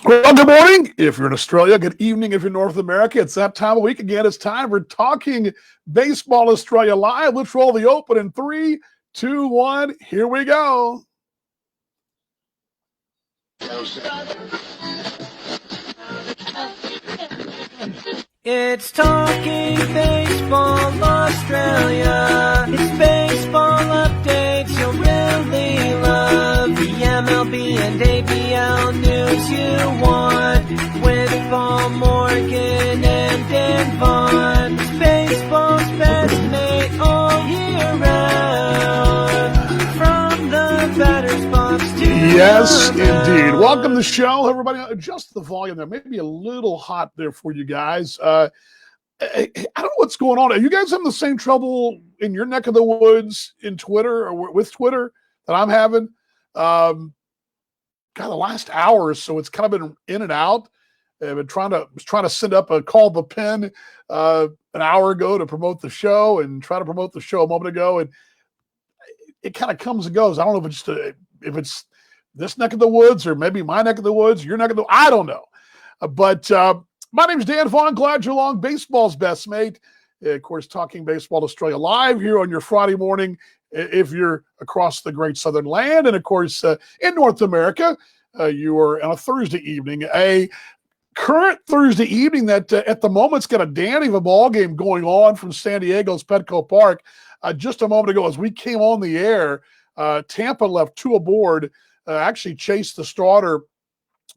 Well, good morning if you're in Australia. Good evening if you're in North America. It's that time of week again. It's time for Talking Baseball Australia Live. Let's roll the open in 3, 2, 1. Here we go. It's Talking Baseball Australia. It's baseball updates you'll really love. The MLB and ABL news you want. With Paul Morgan and Dan Vaughn. It's baseball's best mate all year round. From the batter's box to Yes, the mound. indeed. Welcome to the show, everybody. Adjust the volume there. Maybe a little hot there for you guys. I don't know what's going on. Are you guys having the same trouble in your neck of the woods in Twitter or with Twitter that I'm having? The last hour or so, it's kind of been in and out. I've been trying to send up a call the pen an hour ago to promote the show and try to promote the show a moment ago, and it kind of comes and goes. I don't know if it's this neck of the woods or maybe my neck of the woods, your neck of the. I don't know, but my name is Dan Vaughn. Glad you're along. Baseball's best mate. Of course, Talking Baseball Australia live here on your Friday morning if you're across the great southern land. And, of course, in North America, you are on a Thursday evening, a current Thursday evening that at the moment's got a dandy of a ball game going on from San Diego's Petco Park. Just a moment ago, as we came on the air, Tampa left 2 aboard, actually chased the starter,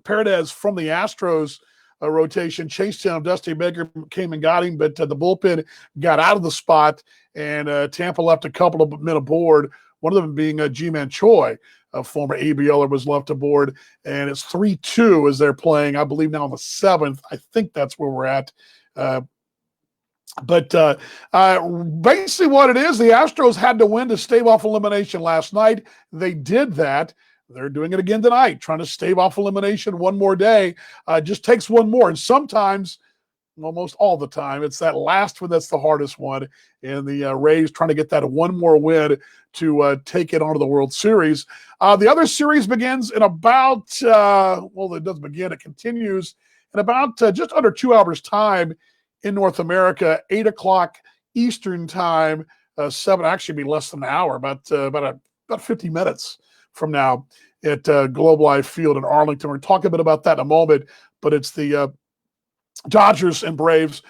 Paredes, from the Astros rotation, chased him. Dusty Baker came and got him, but the bullpen got out of the spot, and Tampa left a couple of men aboard, one of them being G-Man Choi, a former ABLer, was left aboard, and it's 3-2 as they're playing, I believe, now in the 7th. I think that's where we're at. But basically what it is, the Astros had to win to stave off elimination last night. They did that. They're doing it again tonight, trying to stave off elimination one more day. Just takes one more. And sometimes, almost all the time, it's that last one that's the hardest one. And the Rays trying to get that one more win to take it onto the World Series. The other series begins in about, it doesn't begin, it continues in about just under 2 hours' time in North America, 8 o'clock Eastern time, 7, actually be less than an hour, about 50 minutes from now at Globe Life Field in Arlington. We're going to talk a bit about that in a moment, but it's the Dodgers and Braves.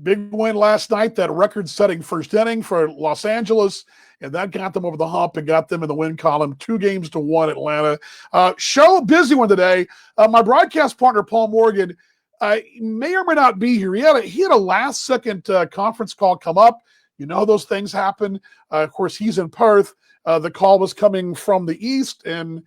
Big win last night, that record-setting first inning for Los Angeles, and that got them over the hump and got them in the win column, 2-1 Atlanta. Show busy one today. My broadcast partner, Paul Morgan, may or may not be here. He had a last-second conference call come up. You know those things happen. Of course, he's in Perth. The call was coming from the east, and,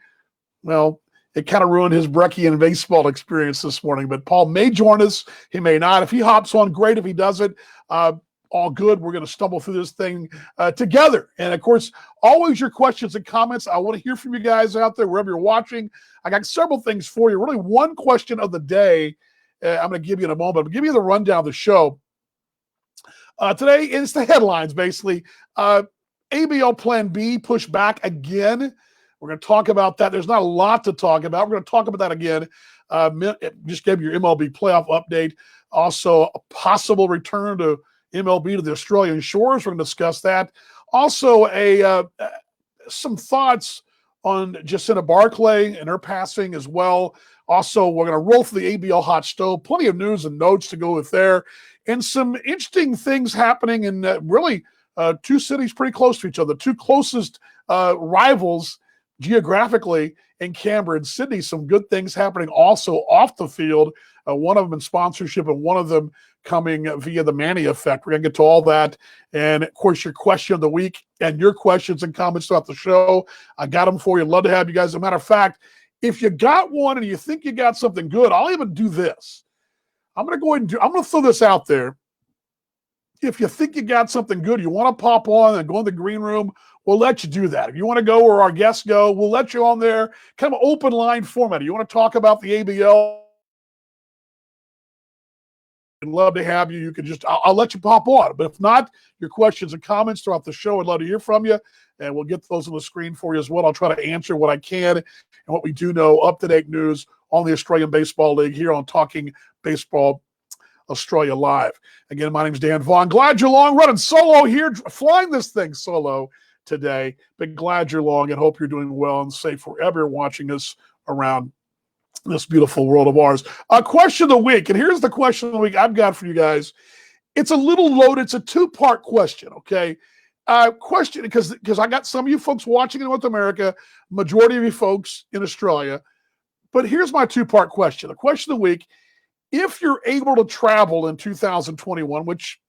well, it kind of ruined his Breckian baseball experience this morning. But Paul may join us. He may not. If he hops on, great. If he doesn't, all good. We're going to stumble through this thing together. And, of course, always your questions and comments. I want to hear from you guys out there, wherever you're watching. I got several things for you. Really, one question of the day I'm going to give you in a moment. I'll give you the rundown of the show. Today, it's the headlines, basically. ABL Plan B pushed back again. We're going to talk about that. There's not a lot to talk about. We're going to talk about that again. Just gave you your MLB playoff update. Also, a possible return to MLB to the Australian shores. We're going to discuss that. Also, some thoughts on Jacinta Barclay and her passing as well. Also, we're going to roll through the ABL hot stove. Plenty of news and notes to go with there. And some interesting things happening in really two cities pretty close to each other. Two closest rivals geographically in Canberra and Sydney. Some good things happening also off the field. One of them in sponsorship and one of them coming via the Manny effect. We're going to get to all that. And, of course, your question of the week and your questions and comments throughout the show. I got them for you. Love to have you guys. As a matter of fact, if you got one and you think you got something good, I'll even do this. I'm going to throw this out there. If you think you got something good, you want to pop on and go in the green room, we'll let you do that. If you want to go where our guests go, we'll let you on there. Kind of open line format. You want to talk about the ABL? I'd love to have you. You can I'll let you pop on. But if not, your questions and comments throughout the show, I'd love to hear from you. And we'll get those on the screen for you as well. I'll try to answer what I can and what we do know, up-to-date news on the Australian Baseball League here on Talking Baseball Australia Live. Again, my name's Dan Vaughn. Glad you're along, running solo here, flying this thing solo today. But glad you're along and hope you're doing well and safe wherever you're watching us around this beautiful world of ours. Question of the week, and here's the question of the week I've got for you guys. It's a little loaded. It's a two-part question, okay? Question, because I got some of you folks watching in North America, majority of you folks in Australia. But here's my two-part question. The question of the week, if you're able to travel in 2021, which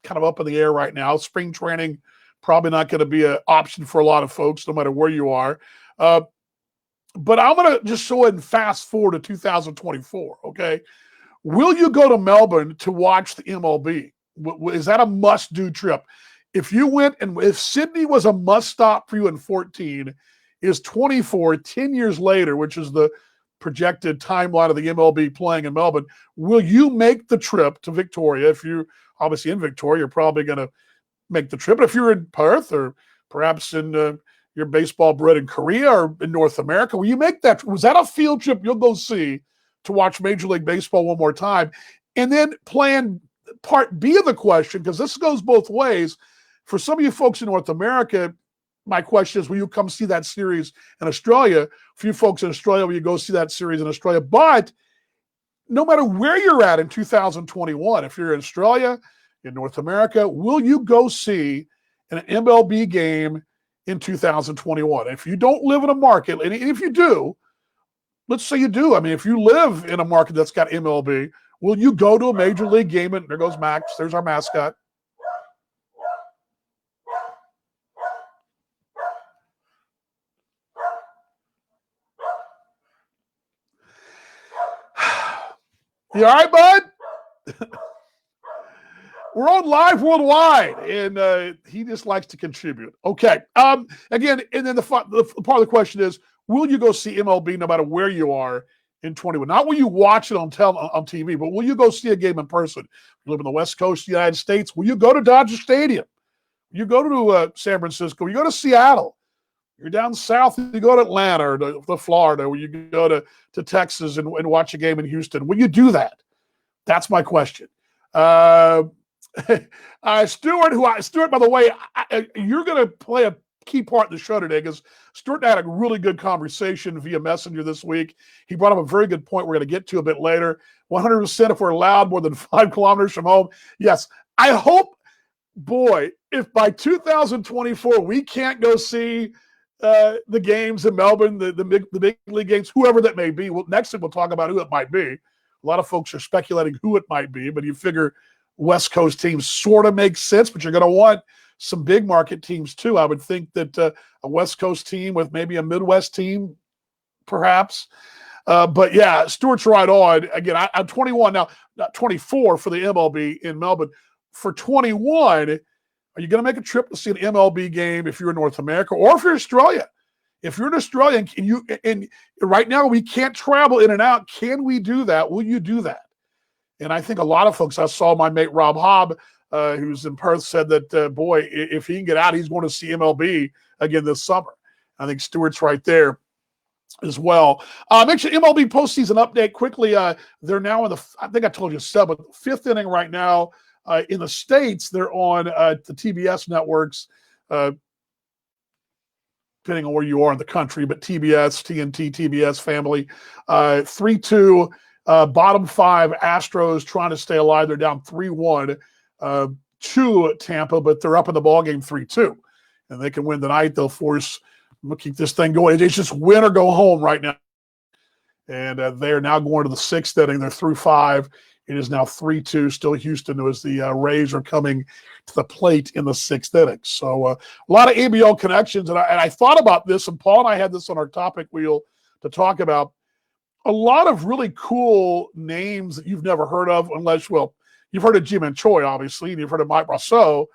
kind of up in the air right now, spring training probably not going to be an option for a lot of folks, no matter where you are. But I'm going to just go ahead and fast forward to 2024, okay? Will you go to Melbourne to watch the MLB? Is that a must-do trip? If you went and if Sydney was a must-stop for you in 14, is 24, 10 years later, which is the projected timeline of the MLB playing in Melbourne, will you make the trip to Victoria? If you're obviously in Victoria, you're probably going to make the trip. But if you're in Perth or perhaps in your baseball bred in Korea or in North America, will you make that? Was that a field trip you'll go see to watch Major League Baseball one more time? And then plan part B of the question, because this goes both ways. For some of you folks in North America, my question is, will you come see that series in Australia? For you folks in Australia, will you go see that series in Australia? But no matter where you're at in 2021, if you're in Australia, in North America, will you go see an MLB game in 2021? If you don't live in a market, and if you do, let's say you do. I mean, if you live in a market that's got MLB, will you go to a major league game? And there goes Max. There's our mascot. You all right, bud? We're on live worldwide, and he just likes to contribute. Okay. Again, and then the part of the question is, will you go see MLB no matter where you are in 21? Not will you watch it on TV, but will you go see a game in person? You live on the West Coast of the United States, will you go to Dodger Stadium? Will you go to San Francisco? Will you go to Seattle? You're down south, you go to Atlanta or to Florida, or you go to Texas and watch a game in Houston. Will you do that? That's my question. Stuart, by the way, you're going to play a key part in the show today, because Stuart and I had a really good conversation via Messenger this week. He brought up a very good point we're going to get to a bit later. 100% if we're allowed more than 5 kilometers from home. Yes, I hope, boy, if by 2024 we can't go see the games in Melbourne, the big league games, whoever that may be. Well, next we'll talk about who it might be. A lot of folks are speculating who it might be, but you figure West Coast teams sort of make sense, but you're going to want some big market teams too. I would think that a West Coast team with maybe a Midwest team, perhaps. But yeah, Stuart's right on. Again, I'm 21 now, not 24 for the MLB in Melbourne. For 21, are you going to make a trip to see an MLB game if you're in North America or if you're in Australia? If you're in Australia and right now we can't travel in and out, can we do that? Will you do that? And I think a lot of folks, I saw my mate Rob Hobb, who's in Perth, said that, boy, if he can get out, he's going to see MLB again this summer. I think Stuart's right there as well. Make sure MLB postseason update quickly. They're now in I think I told you 5th inning right now. In the States, they're on the TBS networks, depending on where you are in the country, but TBS, TNT, TBS family. 3-2, bottom 5, Astros trying to stay alive. They're down 3-1 to Tampa, but they're up in the ballgame 3-2. And they can win tonight. They'll keep this thing going. It's just win or go home right now. And they are now going to the 6th inning. They're through 5. It is now 3-2. Still Houston, as the Rays are coming to the plate in the 6th inning. So a lot of ABL connections. And I thought about this, and Paul and I had this on our topic wheel to talk about. A lot of really cool names that you've never heard of, unless, well, you've heard of Ji-Man Choi, obviously, and you've heard of Mike Brosseau.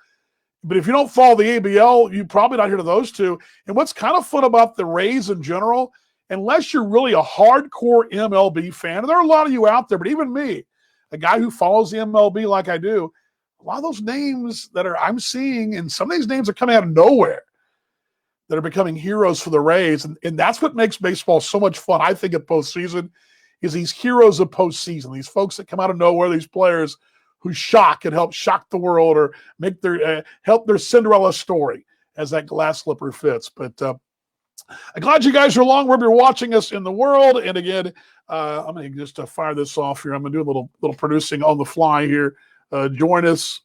But if you don't follow the ABL, you probably not heard of those two. And what's kind of fun about the Rays in general, unless you're really a hardcore MLB fan, and there are a lot of you out there, but even me, a guy who follows the MLB like I do, a lot of those names that I'm seeing, and some of these names are coming out of nowhere. that are becoming heroes for the Rays. And that's what makes baseball so much fun, I think, at postseason, is these heroes of postseason, these folks that come out of nowhere, these players who shock and help shock the world or make their help their Cinderella story, as that glass slipper fits. But I'm glad you guys are along wherever you're watching us in the world. And again, I'm going to just fire this off here. I'm going to do a little producing on the fly here. Join us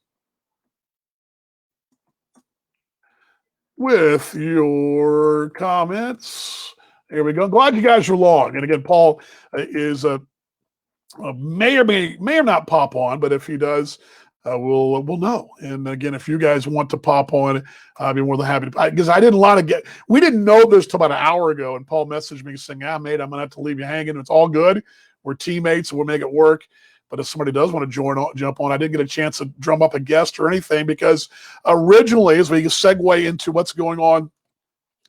with your comments. Here we go. Glad you guys are along. And again, Paul is may or not pop on, but if he does, we'll know. And again, if you guys want to pop on, I'd be more than happy to. Because we didn't know this till about an hour ago, and Paul messaged me saying, mate, I'm gonna have to leave you hanging. It's all good. We're teammates, and we'll make it work. But if somebody does want to jump on, I didn't get a chance to drum up a guest or anything, because originally, as we segue into what's going on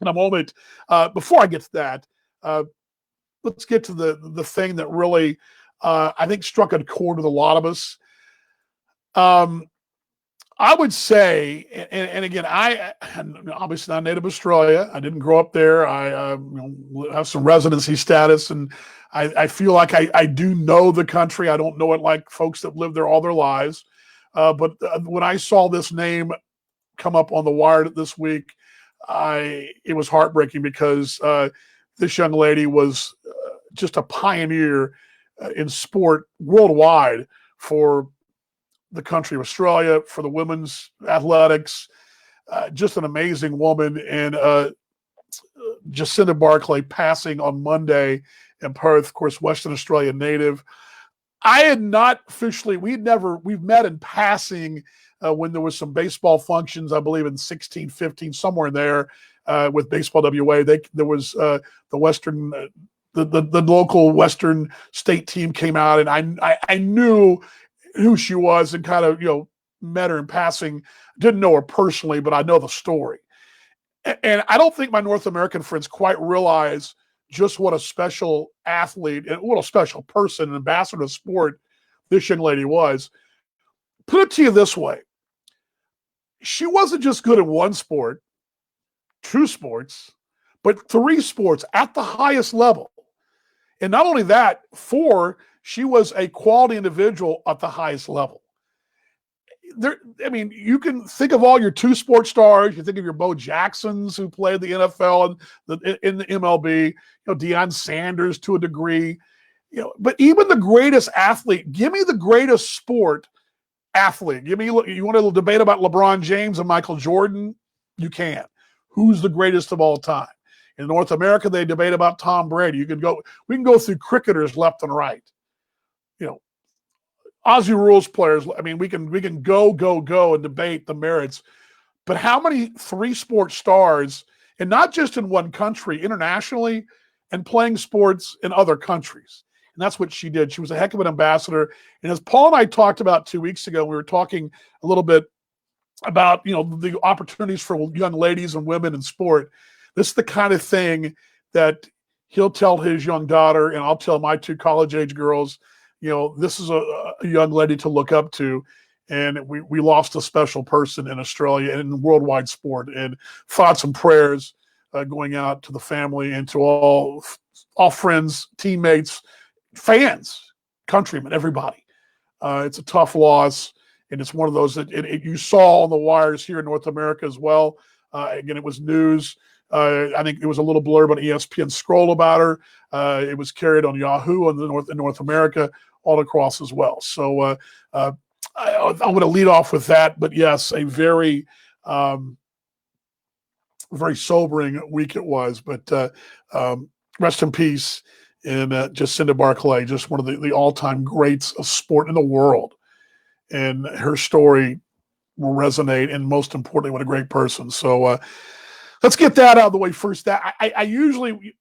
in a moment, before I get to that, let's get to the thing that really I think struck a chord with a lot of us. I would say, and again, I'm obviously not native Australia. I didn't grow up there. I have some residency status, and I feel like I do know the country. I don't know it like folks that live there all their lives. But when I saw this name come up on the wire this week, it was heartbreaking, because this young lady was just a pioneer in sport worldwide for the country of Australia, for the women's athletics. Just an amazing woman. And Jacinda Barclay passing on Monday in Perth, of course, Western Australia native. I had not officially, we've met in passing when there was some baseball functions, I believe in 16, 15, somewhere in there, with Baseball WA. There was the Western, the local Western state team came out, and I knew who she was, and kind of, met her in passing. Didn't know her personally, but I know the story. And I don't think my North American friends quite realize just what a special athlete and what a special person, an ambassador of sport this young lady was. Put it to you this way. She wasn't just good at one sport, two sports, but three sports at the highest level. And not only that, she was a quality individual at the highest level. You can think of all your two sport stars. You think of your Bo Jacksons, who played the NFL and in the MLB, Deion Sanders to a degree, but even the greatest athlete, give me the greatest sport athlete. You want to debate about LeBron James and Michael Jordan? You can. Who's the greatest of all time? In North America, they debate about Tom Brady. We can go through cricketers left and right. Aussie rules players. We can go and debate the merits. But how many three-sport stars, and not just in one country, internationally, and playing sports in other countries? And that's what she did. She was a heck of an ambassador. And as Paul and I talked about 2 weeks ago, we were talking a little bit about, the opportunities for young ladies and women in sport. This is the kind of thing that he'll tell his young daughter, and I'll tell my two college-age girls, this is a young lady to look up to. And we lost a special person in Australia and in worldwide sport. And thoughts and prayers going out to the family and to all friends, teammates, fans, countrymen, everybody. It's a tough loss, and it's one of those that you saw on the wires here in North America as well. Again, it was news. I think it was a little blurb on ESPN Scroll about her. It was carried on Yahoo in North America, all across as well. So I'm going to lead off with that. But yes, a very, very sobering week it was. But rest in peace in Jacinda Barclay, just one of the all-time greats of sport in the world. And her story will resonate, and most importantly, what a great person. So let's get that out of the way first. I usually,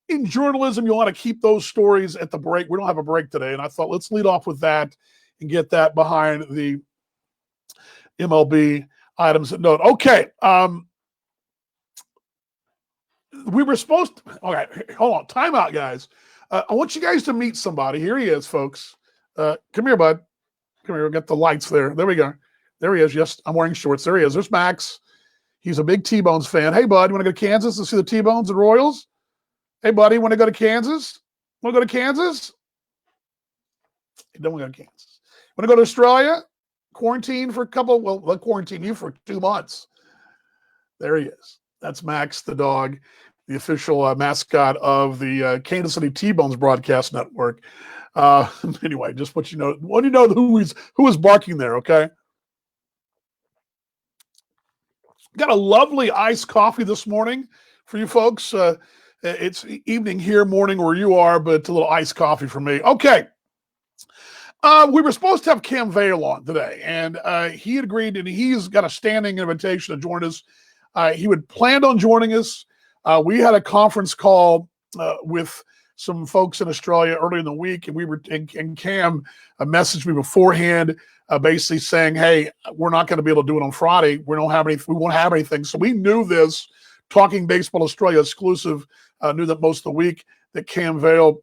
in journalism, you want to keep those stories at the break. We don't have a break today, and I thought let's lead off with that and get that behind the MLB items at note. Okay. We were supposed to, all right, hold on. Time out, guys. I want you guys to meet somebody. Here he is, folks. Come here, bud. Come here. We'll get the lights there. There we go. There he is. Yes, I'm wearing shorts. There he is. There's Max. He's a big T-Bones fan. Hey, bud, you want to go to Kansas to see the T-Bones and Royals? Hey, buddy, want to go to Kansas? Want to go to Kansas? You don't want to go to Kansas. Want to go to Australia? Quarantine for a couple, well, they'll quarantine you for 2 months. There he is. That's Max the dog, the official mascot of the Kansas City T-Bones broadcast network. Anyway, just what you know who is barking there, okay? Got a lovely iced coffee this morning for you folks. It's evening here, morning where you are, but it's a little iced coffee for me. Okay. We were supposed to have Cam Vale on today, and he had agreed, and he's got a standing invitation to join us. He would planned on joining us. We had a conference call with some folks in Australia earlier in the week, and Cam messaged me beforehand, basically saying, "Hey, we're not going to be able to do it on Friday. We won't have anything." So we knew this. Talking Baseball Australia exclusive knew that most of the week that Cam Vale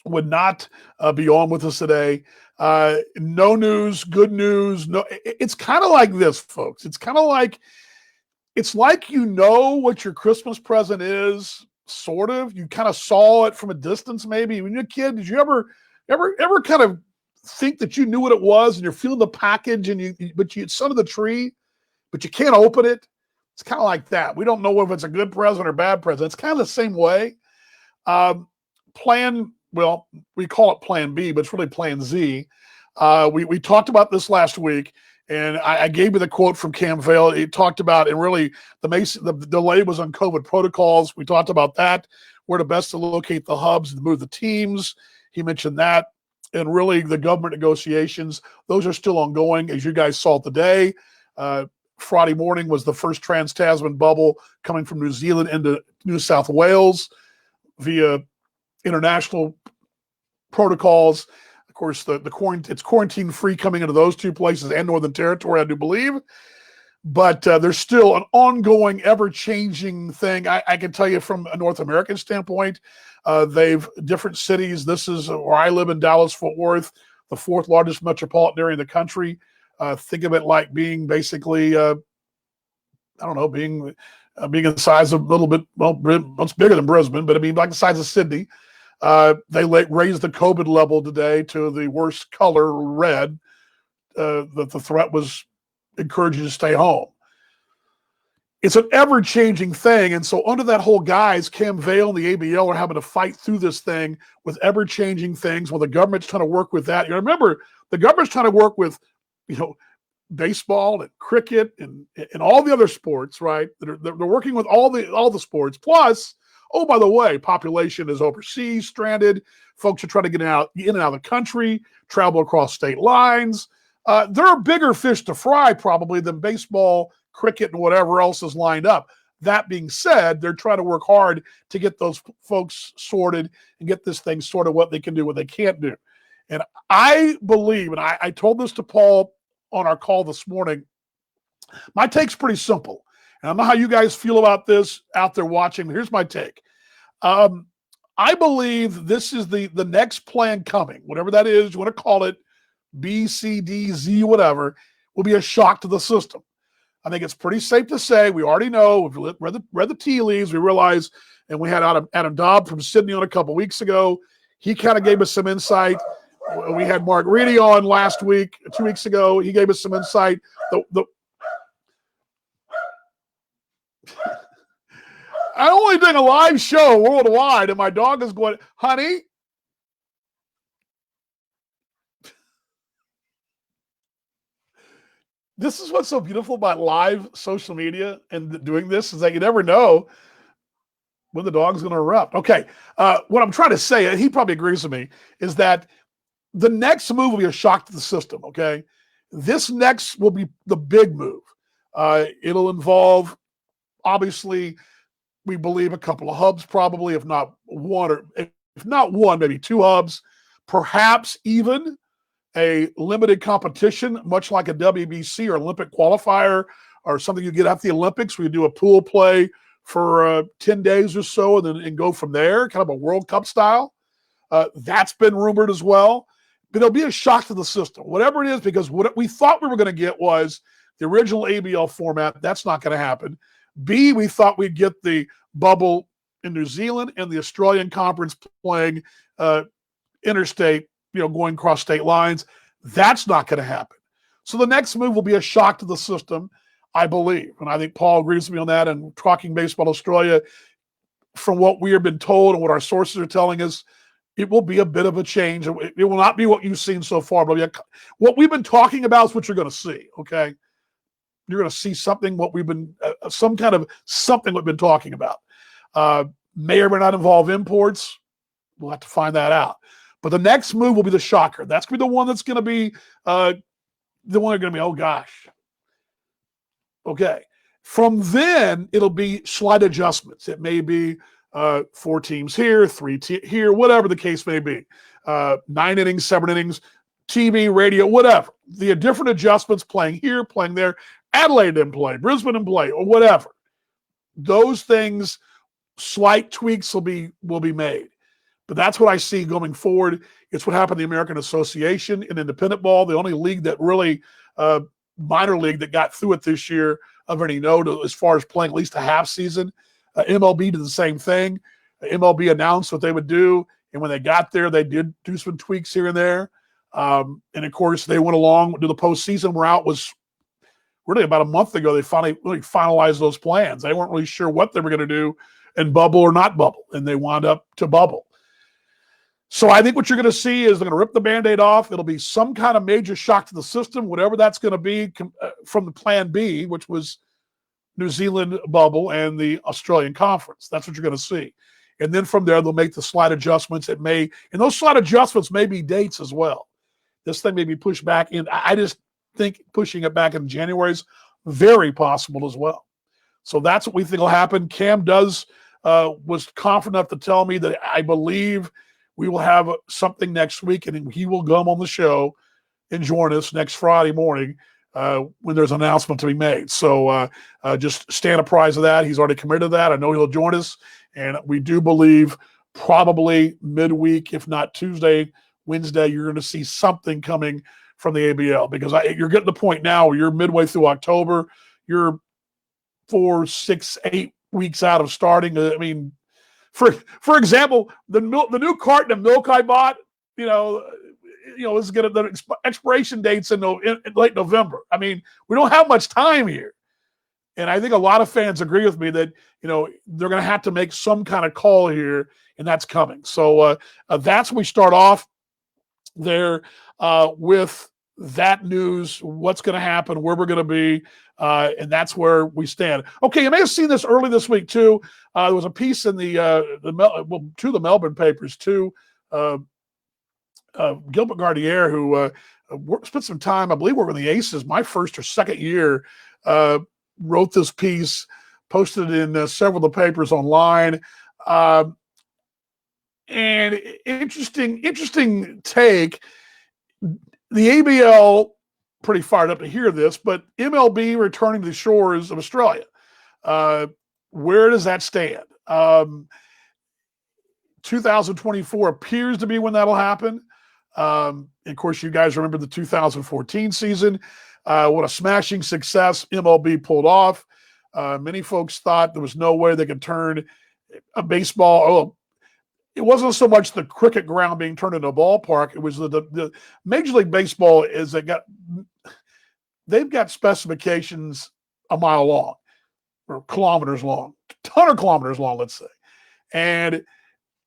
would not be on with us today. No news, good news. No, it's kind of like this, folks. It's like you know what your Christmas present is, sort of. You kind of saw it from a distance, maybe. When you're a kid, did you ever kind of think that you knew what it was, and you're feeling the package, and it's under the tree, but you can't open it? It's kind of like that. We don't know if it's a good present or bad present. It's kind of the same way. We call it Plan B, but it's really Plan Z. We talked about this last week, and I gave you the quote from Cam Vale. He talked about, and really the delay was on COVID protocols. We talked about that, where to best to locate the hubs and move the teams. He mentioned that, and really the government negotiations, those are still ongoing, as you guys saw today. Friday morning was the first Trans-Tasman bubble coming from New Zealand into New South Wales via international protocols. Of course, it's quarantine free coming into those two places and Northern Territory, I do believe. But there's still an ongoing, ever-changing thing. I can tell you from a North American standpoint, different cities. This is where I live in Dallas-Fort Worth, the fourth largest metropolitan area in the country. Think of it like being basically, being the size of a little bit, it's bigger than Brisbane, but I mean like the size of Sydney. They raised the COVID level today to the worst color, red. That the threat was encouraging you to stay home. It's an ever-changing thing, and so under that whole guise, Cam Vale and the ABL are having to fight through this thing with ever-changing things. While the government's trying to work with that. You remember, the government's trying to work with, baseball and cricket and all the other sports, right? They're working with all the sports. Plus, oh, by the way, population is overseas, stranded. Folks are trying to get in and out of the country, travel across state lines. There are bigger fish to fry probably than baseball, cricket, and whatever else is lined up. That being said, they're trying to work hard to get those folks sorted and get this thing sorted, what they can do, what they can't do. And I believe, and I told this to Paul on our call this morning, my take's pretty simple. And I don't know how you guys feel about this out there watching, but here's my take. I believe this is the next plan coming, whatever that is, you want to call it, B, C, D, Z, whatever, will be a shock to the system. I think it's pretty safe to say, we already know, if we read the tea leaves, we realize, and we had Adam Dobb from Sydney on a couple weeks ago. He kind of gave us some insight. We had Mark Reedy on last week, 2 weeks ago. He gave us some insight. I'm only doing a live show worldwide, and my dog is going, honey. This is what's so beautiful about live social media and doing this, is that you never know when the dog's going to erupt. Okay, what I'm trying to say, and he probably agrees with me, is that the next move will be a shock to the system, okay? This next will be the big move. It'll involve, obviously, we believe a couple of hubs probably, if not one, maybe two hubs, perhaps even a limited competition, much like a WBC or Olympic qualifier or something you get after the Olympics. We do a pool play for 10 days or so and go from there, kind of a World Cup style. That's been rumored as well. But it'll be a shock to the system, whatever it is, because what we thought we were going to get was the original ABL format. That's not going to happen. B, we thought we'd get the bubble in New Zealand and the Australian Conference playing interstate, going across state lines. That's not going to happen. So the next move will be a shock to the system, I believe. And I think Paul agrees with me on that. And Talking Baseball Australia, from what we have been told and what our sources are telling us, it will be a bit of a change. It will not be what you've seen so far, but what we've been talking about is what you're going to see, okay? You're going to see something, some kind of something we've been talking about. May or may not involve imports. We'll have to find that out. But the next move will be the shocker. That's going to be the one that's going to be oh gosh. Okay. From then, it'll be slight adjustments. It may be 4 teams here, 3 here, whatever the case may be. 9 innings, 7 innings, TV, radio, whatever. The different adjustments, playing here, playing there. Adelaide didn't play, Brisbane didn't play, or whatever. Those things, slight tweaks will be made. But that's what I see going forward. It's what happened in the American Association in independent ball, the only league that really, minor league that got through it this year of any note as far as playing at least a half season. MLB did the same thing. MLB announced what they would do, and when they got there, they did do some tweaks here and there. And of course, they went along to the postseason. We're out was really about a month ago. They finally really finalized those plans. They weren't really sure what they were going to do and bubble or not bubble, and they wound up to bubble. So I think what you're going to see is they're going to rip the Band-Aid off. It'll be some kind of major shock to the system, whatever that's going to be from the plan B, which was New Zealand bubble and the Australian Conference. That's what you're going to see. And then from there, they'll make the slight adjustments. And those slight adjustments may be dates as well. This thing may be pushed back in. I just think pushing it back in January is very possible as well. So that's what we think will happen. Cam was confident enough to tell me that I believe we will have something next week, and he will come on the show and join us next Friday morning when there's an announcement to be made. So just stand apprised of that. He's already committed to that. I know he'll join us, and we do believe probably midweek, if not Tuesday, Wednesday, you're going to see something coming from the ABL, because you're getting to the point now where you're midway through October. You're 4, 6, 8 weeks out of starting. I mean, for example, the new carton of milk I bought, is going to the expiration dates in late November. I mean, we don't have much time here, and I think a lot of fans agree with me that they're going to have to make some kind of call here, and that's coming. So that's when we start off there with that news, what's going to happen, where we're going to be, and that's where we stand. Okay, you may have seen this early this week too. There was a piece in two of the Melbourne papers too. Gilbert Gardier, who spent some time, I believe, working with the Aces, my first or second year, wrote this piece, posted it in several of the papers online. And interesting take. The ABL pretty fired up to hear this, but MLB returning to the shores of Australia. Where does that stand? 2024 appears to be when that'll happen. Of course, you guys remember the 2014 season. What a smashing success MLB pulled off. Many folks thought there was no way they could turn a baseball. It wasn't so much the cricket ground being turned into a ballpark. It was the Major League Baseball they've got specifications a mile long or kilometers long, 100 kilometers long, let's say. And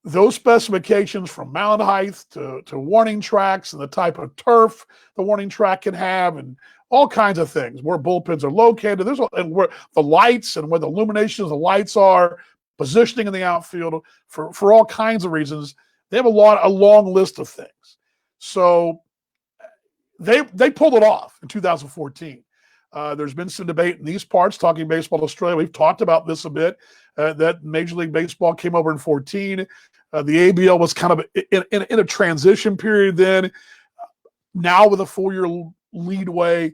those specifications from mound height to warning tracks and the type of turf the warning track can have and all kinds of things, where bullpens are located, and where the lights and where the illumination of the lights are, positioning in the outfield, for all kinds of reasons. They have a long list of things. So they pulled it off in 2014. There's been some debate in these parts, Talking Baseball Australia. We've talked about this a bit, that Major League Baseball came over in 14. The ABL was kind of in a transition period then. Now with a 4-year leadway,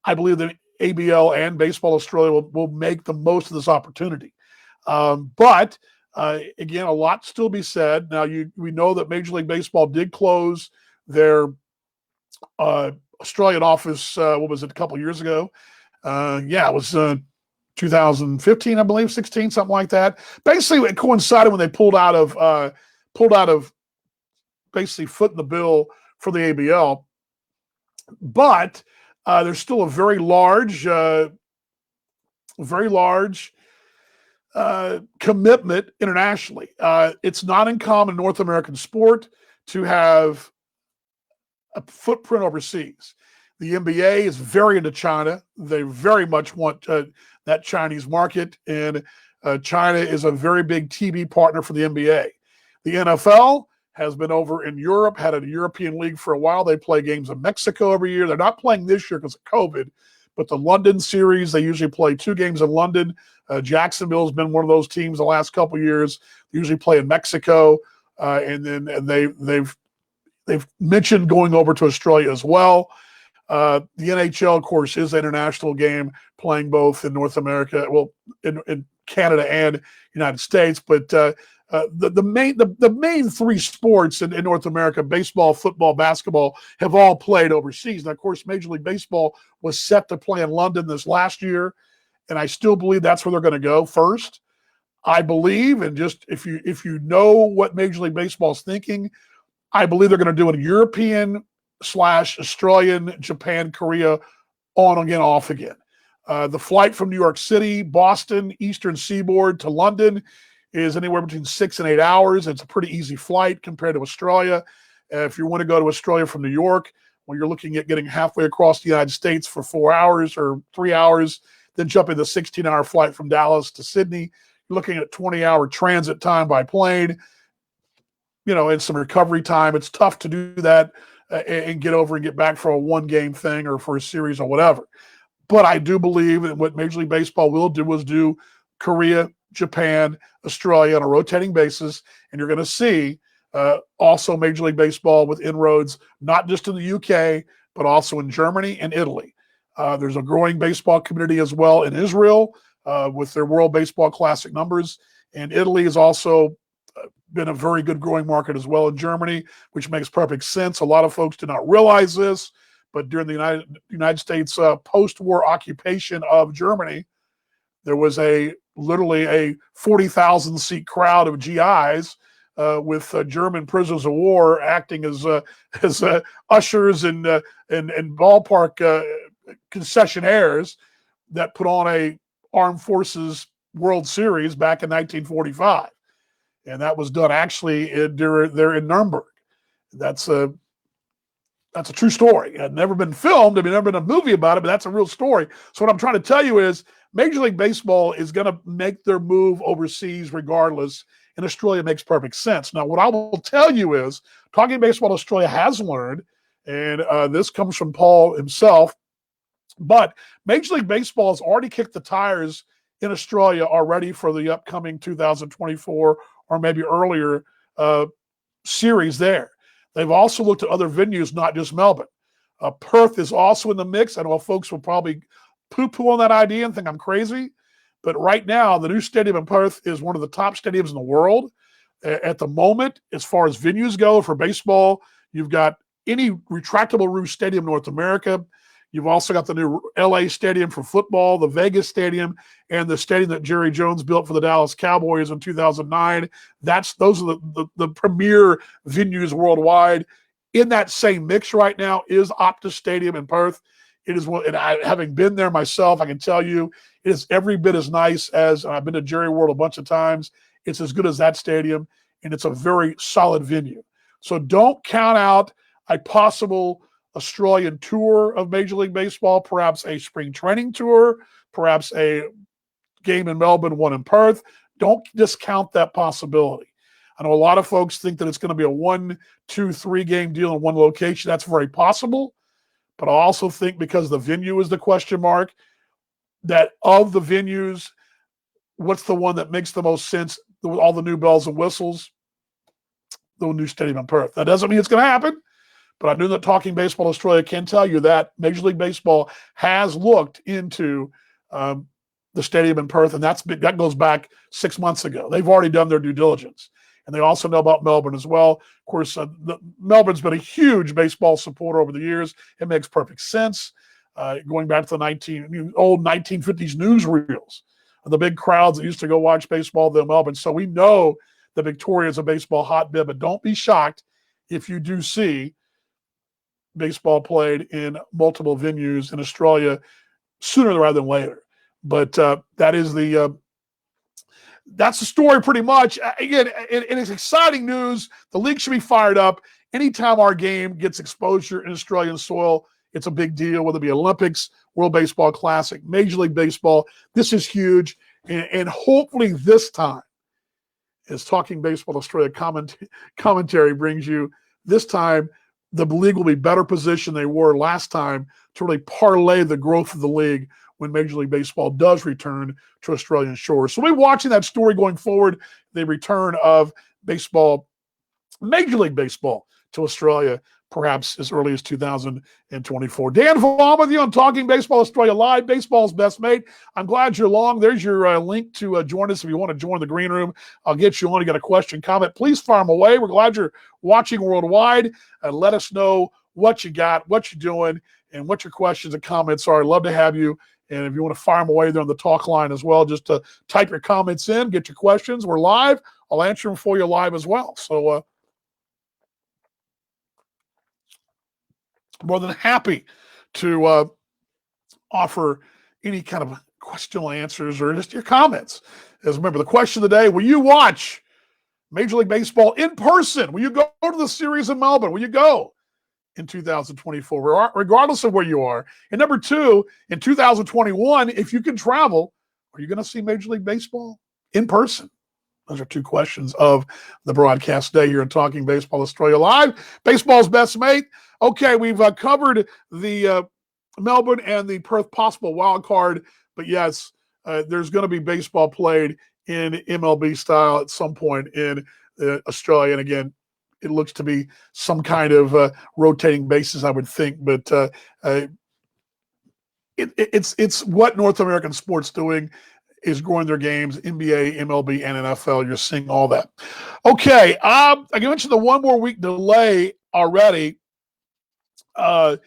I believe the ABL and Baseball Australia will make the most of this opportunity. But again, a lot still be said. Now, we know that Major League Baseball did close their Australian office, a couple of years ago. Yeah, it was 2015, I believe, 16, something like that. Basically, it coincided when they pulled out of basically foot in the bill for the ABL. But there's still a very large commitment internationally. It's not uncommon in North American sport to have a footprint overseas. The NBA is very into China. They very much want that Chinese market, and China is a very big TV partner for the NBA. The NFL has been over in Europe, had a European league for a while. They play games in Mexico every year. They're not playing this year because of COVID, but the London series, they usually play 2 games in London. Jacksonville's been one of those teams the last couple of years. They usually play in Mexico, and they've mentioned going over to Australia as well. The NHL, of course, is an international game, playing both in North America, well, in Canada and United States. But the main 3 sports in North America, baseball, football, basketball, have all played overseas. And of course, Major League Baseball was set to play in London this last year, and I still believe that's where they're going to go first. I believe, and just if you know what Major League Baseball is thinking, I believe they're going to do a European / Australian, Japan, Korea, on again, off again. The flight from New York City, Boston, Eastern Seaboard to London is anywhere between 6 and 8 hours. It's a pretty easy flight compared to Australia. If you want to go to Australia from New York, well, you're looking at getting halfway across the United States for 4 hours or 3 hours, then jumping the 16-hour flight from Dallas to Sydney. You're looking at 20-hour transit time by plane, and some recovery time. It's tough to do that and get over and get back for a 1-game thing or for a series or whatever. But I do believe that what Major League Baseball will do is do Korea, Japan, Australia on a rotating basis, and you're going to see also Major League Baseball with inroads, not just in the UK, but also in Germany and Italy. There's a growing baseball community as well in Israel with their World Baseball Classic numbers, and Italy has also been a very good growing market as well in Germany, which makes perfect sense. A lot of folks do not realize this, but during the United States post-war occupation of Germany, there was literally a 40,000 seat crowd of GIs with German prisoners of war acting as ushers and ballpark concessionaires that put on a Armed Forces World Series back in 1945. And that was done actually there in Nuremberg. That's a true story. It had never been filmed. Never been a movie about it, but that's a real story. So what I'm trying to tell you is Major League Baseball is going to make their move overseas regardless, and Australia makes perfect sense. Now, what I will tell you is Talking Baseball Australia has learned, and this comes from Paul himself, but Major League Baseball has already kicked the tires in Australia already for the upcoming 2024 or maybe earlier series there. They've also looked at other venues, not just Melbourne. Perth is also in the mix. I know folks will probably poo-poo on that idea and think I'm crazy, but right now the new stadium in Perth is one of the top stadiums in the world. At the moment, as far as venues go for baseball, you've got any retractable roof stadium in North America. You've also got the new LA stadium for football, the Vegas stadium, and the stadium that Jerry Jones built for the Dallas Cowboys in 2009. Those are the premier venues worldwide. In that same mix right now is Optus Stadium in Perth. It is one, and having been there myself, I can tell you it is every bit as nice as I've been to Jerry World a bunch of times. It's as good as that stadium, and it's a very solid venue. So don't count out a possible Australian tour of Major League Baseball, perhaps a spring training tour, perhaps a game in Melbourne, one in Perth. Don't discount that possibility. I know a lot of folks think that it's going to be a 1, 2, 3 game deal in one location. That's very possible. But I also think because the venue is the question mark, that of the venues, what's the one that makes the most sense with all the new bells and whistles? The new stadium in Perth. That doesn't mean it's going to happen. But I know that Talking Baseball Australia can tell you that Major League Baseball has looked into the stadium in Perth, and that goes back 6 months ago. They've already done their due diligence. And they also know about Melbourne as well. Of course, Melbourne's been a huge baseball supporter over the years. It makes perfect sense. going back to the old 1950s newsreels of the big crowds that used to go watch baseball in Melbourne. So we know that Victoria is a baseball hotbed, but don't be shocked if you do see baseball played in multiple venues in Australia sooner rather than later. But that is that's the story pretty much. Again, it is exciting news. The league should be fired up. Anytime our game gets exposure in Australian soil, it's a big deal, whether it be Olympics, World Baseball Classic, Major League Baseball. This is huge. And hopefully this time, as Talking Baseball Australia commentary brings you, this time the league will be better positioned than they were last time to really parlay the growth of the league when Major League Baseball does return to Australian shores. So we'll be watching that story going forward, the return of baseball, Major League Baseball to Australia, perhaps as early as 2024. Dan Vaughn with you on Talking Baseball Australia Live, baseball's best mate. I'm glad you're along. There's your link to join us if you want to join the green room. I'll get you on. You got a question, comment, please fire them away. We're glad you're watching worldwide. Let us know what you got, what you're doing, and what your questions and comments are. I'd love to have you. And if you want to fire them away there on the talk line as well, just to type your comments in, get your questions. We're live. I'll answer them for you live as well. So more than happy to offer any kind of questionable answers or just your comments. As remember, the question of the day, will you watch Major League Baseball in person? Will you go to the series in Melbourne? Will you go in 2024, regardless of where you are? And number two, in 2021, if you can travel, are you going to see Major League Baseball in person? Those are two questions of the broadcast day here in Talking Baseball Australia Live. Baseball's best mate. Okay, we've covered the Melbourne and the Perth possible wild card, but yes, there's going to be baseball played in MLB style at some point in Australia. And again, it looks to be some kind of rotating basis, I would think, but it's what North American sports doing is growing their games, NBA, MLB, and NFL. You're seeing all that. Okay, I mentioned the 1 more week delay already. And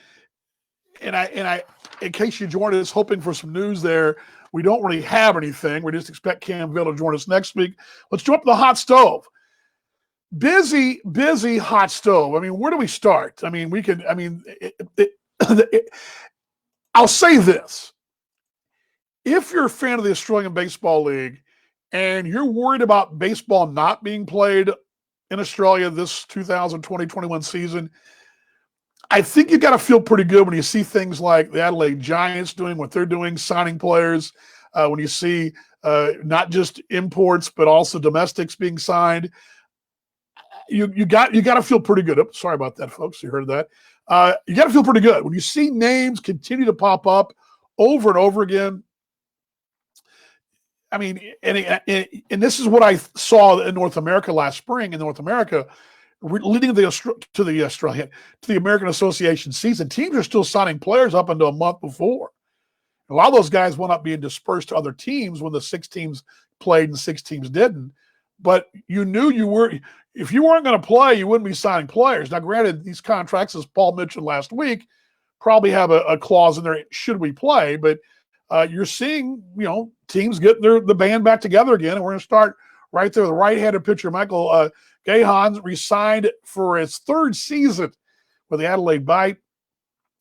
I, in case you joined us, hoping for some news there, we don't really have anything. We just expect Cam Vale to join us next week. Let's jump to the hot stove. Busy hot stove. I mean, where do we start? I mean, I'll say this. If you're a fan of the Australian Baseball League and you're worried about baseball not being played in Australia this 2020-21 season, I think you got to feel pretty good when you see things like the Adelaide Giants doing what they're doing, signing players, when you see not just imports but also domestics being signed. You got to feel pretty good. Oh, sorry about that, folks. You heard that. You got to feel pretty good when you see names continue to pop up over and over again. I mean, and this is what I saw in North America last spring. In North America, leading to the American Association season, teams are still signing players up until a month before. A lot of those guys wound up being dispersed to other teams when the 6 teams played and 6 teams didn't. But you knew if you weren't going to play, you wouldn't be signing players. Now, granted, these contracts, as Paul mentioned last week, probably have a clause in there, should we play, but you're seeing, teams getting the band back together again, and we're going to start right there. The right-handed pitcher, Michael Gahan, resigned for his 3rd season with the Adelaide Bite.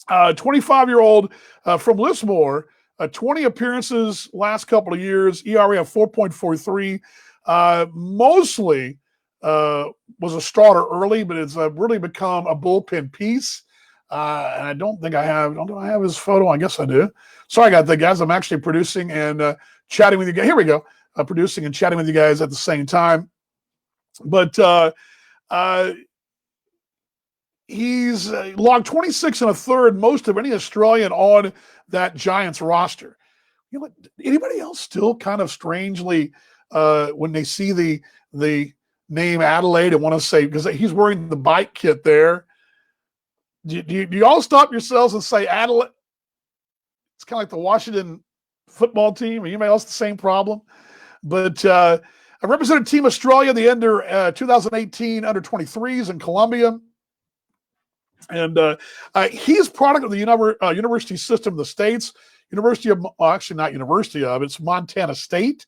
25-year-old from Lismore, 20 appearances last couple of years, ERA of 4.43. Mostly was a starter early, but it's really become a bullpen piece. And I don't think I have. Do I have his photo? I guess I do. Sorry about that, guys. I'm actually producing and chatting with you guys. Here we go. Producing and chatting with you guys at the same time. But he's logged 26 1/3, most of any Australian on that Giants roster. Anybody else still kind of strangely when they see the name Adelaide and want to say, because he's wearing the bike kit there. Do you all stop yourselves and say Adelaide? It's kind of like the Washington football team. Anybody else the same problem? But I represented Team Australia, the under 2018 under 23s in Colombia. And he's product of the university system of the States. Actually not University of, it's Montana State,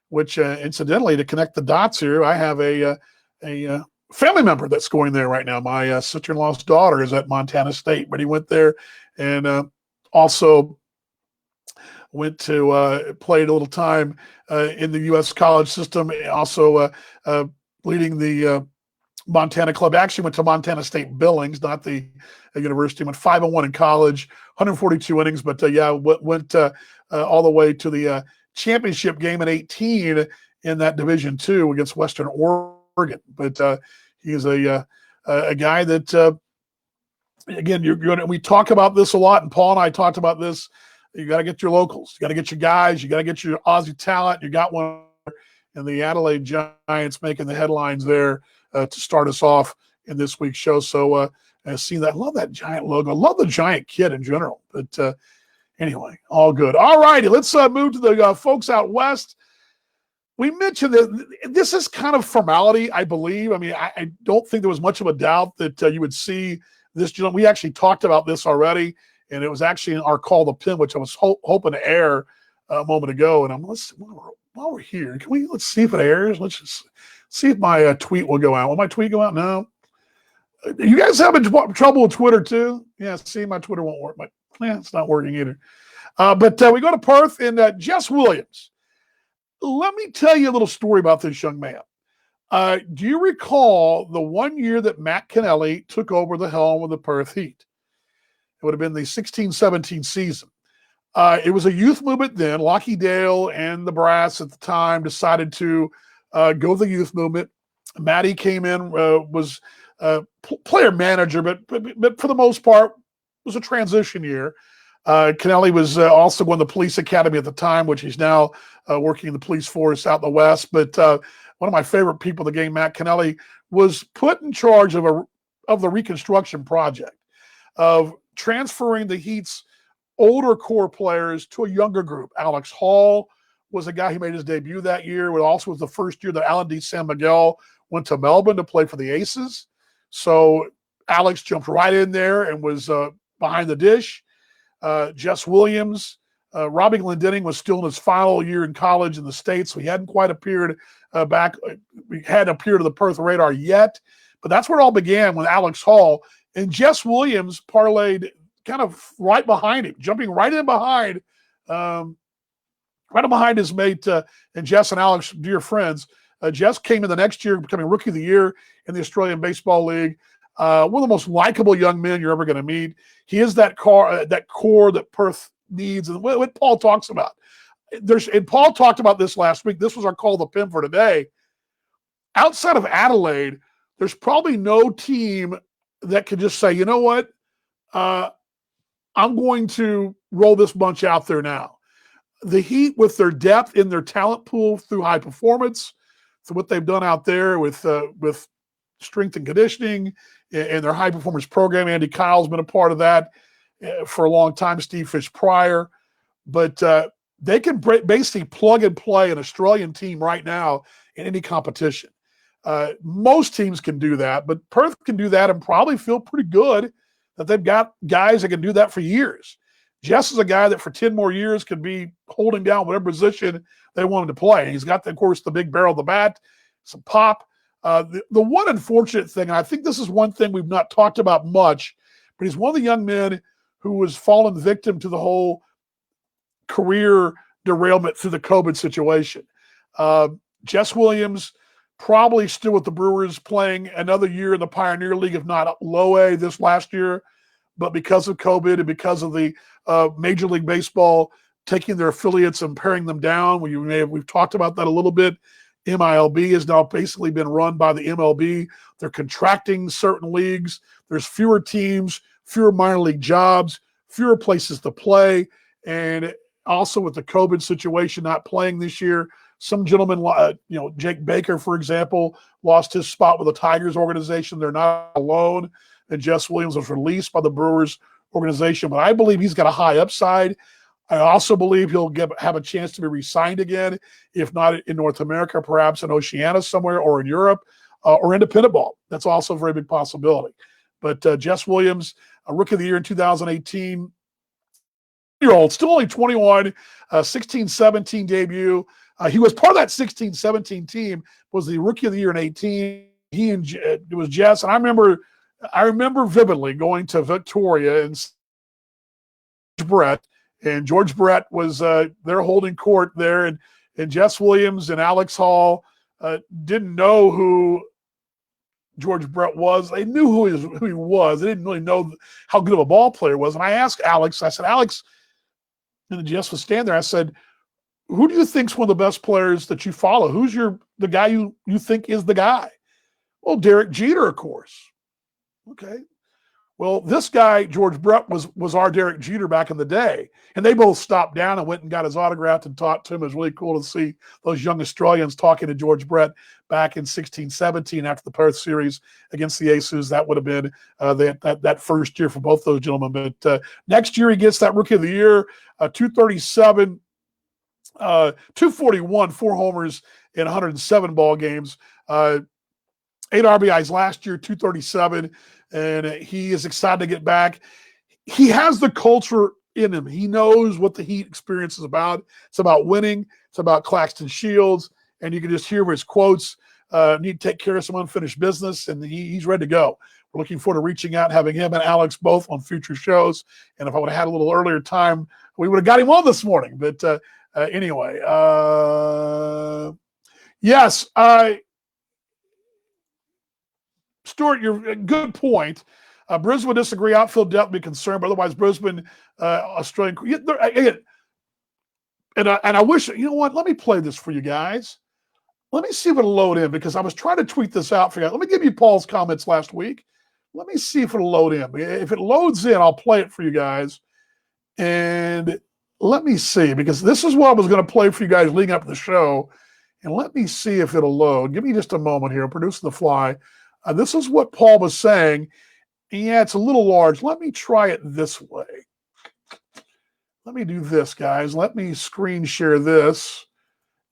which incidentally, to connect the dots here, I have a family member that's going there right now. My sister-in-law's daughter is at Montana State, but he went there and also went to played a little time in the U.S. college system, also leading the Montana club. Actually went to Montana State Billings, not the university. Went 5-1 in college, 142 innings, but went all the way to the championship game in 18 in that Division II against Western Oregon. But he's a guy that again, we talk about this a lot, and Paul and I talked about this. You got to get your locals, you got to get your guys, you got to get your Aussie talent. You got one in the Adelaide Giants making the headlines there to start us off in this week's show. So I've seen that. I love that Giant logo. I love the Giant kid in general. But anyway, all good. All righty, let's move to the folks out west. We mentioned that this is kind of formality, I believe. I mean, I don't think there was much of a doubt that you would see this gentleman. We actually talked about this already, and it was actually in our Call the Pin, which I was hoping to air a moment ago. And while we're here, let's see if it airs. Let's just see if my tweet will go out. Will my tweet go out? No. You guys having trouble with Twitter too? Yeah, see, my Twitter won't work. It's not working either. But we go to Perth, and Jess Williams. Let me tell you a little story about this young man. Do you recall the 1 year that Matt Kennelly took over the helm of the Perth Heat? It would have been the 16-17 season. It was a youth movement then. Lockie Dale and the brass at the time decided to go the youth movement. Matty came in, was player manager, but for the most part, was a transition year. Kennelly was also going to the police academy at the time, which he's now working in the police force out in the West. But one of my favorite people in the game, Matt Kennelly, was put in charge of the reconstruction project of transferring the Heat's older core players to a younger group. Alex Hall was a guy who made his debut that year. It also was the first year that Alan D. San Miguel went to Melbourne to play for the Aces. So Alex jumped right in there and was behind the dish. Jess Williams, Robbie Glendenning was still in his final year in college in the States, so he hadn't quite appeared back. We hadn't appeared to the Perth radar yet, but that's where it all began with Alex Hall. And Jess Williams parlayed kind of right behind him, jumping right in behind his mate and Jess and Alex, dear friends. Jess came in the next year, becoming Rookie of the Year in the Australian Baseball League. One of the most likable young men you're ever going to meet. He is that core that Perth needs, and what Paul talks about. And Paul talked about this last week. This was our Call the Pin for today. Outside of Adelaide, there's probably no team that could just say, you know what, I'm going to roll this bunch out there now. The Heat, with their depth in their talent pool through high performance, through what they've done out there with strength and conditioning and their high performance program. Andy Kyle's been a part of that for a long time, Steve Fish prior. But they can basically plug and play an Australian team right now in any competition. Most teams can do that, but Perth can do that and probably feel pretty good that they've got guys that can do that for years. Jess is a guy that for 10 more years could be holding down whatever position they want him to play. And he's got, of course, the big barrel of the bat, some pop. The one unfortunate thing, and I think this is one thing we've not talked about much, but he's one of the young men who has fallen victim to the whole career derailment through the COVID situation. Jess Williams, probably still with the Brewers, playing another year in the Pioneer League, if not low A this last year. But because of COVID and because of the Major League Baseball taking their affiliates and paring them down, we've talked about that a little bit. MILB has now basically been run by the MLB. They're contracting certain leagues. There's fewer teams, fewer minor league jobs, fewer places to play. And also with the COVID situation, not playing this year, some gentlemen, Jake Baker, for example, lost his spot with the Tigers organization. They're not alone. And Jess Williams was released by the Brewers organization. But I believe he's got a high upside. I also believe he'll have a chance to be re-signed again, if not in North America, perhaps in Oceania somewhere, or in Europe, or independent ball. That's also a very big possibility. But Jess Williams, a Rookie of the Year in 2018, year-old, still only 21, 16-17 debut. He was part of that 16-17 team, was the Rookie of the Year in 18. It was Jess, and I remember vividly going to Victoria and George Brett was there holding court there, and Jess Williams and Alex Hall didn't know who George Brett was. They knew who he was. They didn't really know how good of a ball player he was. And I asked Alex, I said, Alex, and Jess was standing there, I said, who do you think's one of the best players that you follow? Who's the guy you think is the guy? Well, Derek Jeter, of course. Okay. Well, this guy, George Brett, was our Derek Jeter back in the day. And they both stopped down and went and got his autograph and talked to him. It was really cool to see those young Australians talking to George Brett back in 16-17 after the Perth series against the Aces. That would have been that first year for both those gentlemen. But next year he gets that Rookie of the Year, 237, 241, 4 homers in 107 ball games, 8 RBIs last year, 237. And he is excited to get back. He has the culture in him. He knows what the Heat experience is about. It's about winning. It's about Claxton Shields. And you can just hear his quotes. Need to take care of some unfinished business. And he's ready to go. We're looking forward to reaching out, having him and Alex both on future shows. And if I would have had a little earlier time, we would have got him on this morning. But anyway, yes, Stuart, you're a good point. Brisbane would disagree. Outfield depth be concerned, but otherwise Brisbane, Australian. And I wish, you know what? Let me play this for you guys. Let me see if it'll load in, because I was trying to tweet this out for you. Let me give you Paul's comments last week. Let me see if it'll load in. If it loads in, I'll play it for you guys. And let me see, because this is what I was going to play for you guys leading up to the show. And let me see if it'll load. Give me just a moment here. Producing the fly. This is what Paul was saying. Yeah, it's a little large. Let me try it this way. Let me do this, guys. Let me screen share this.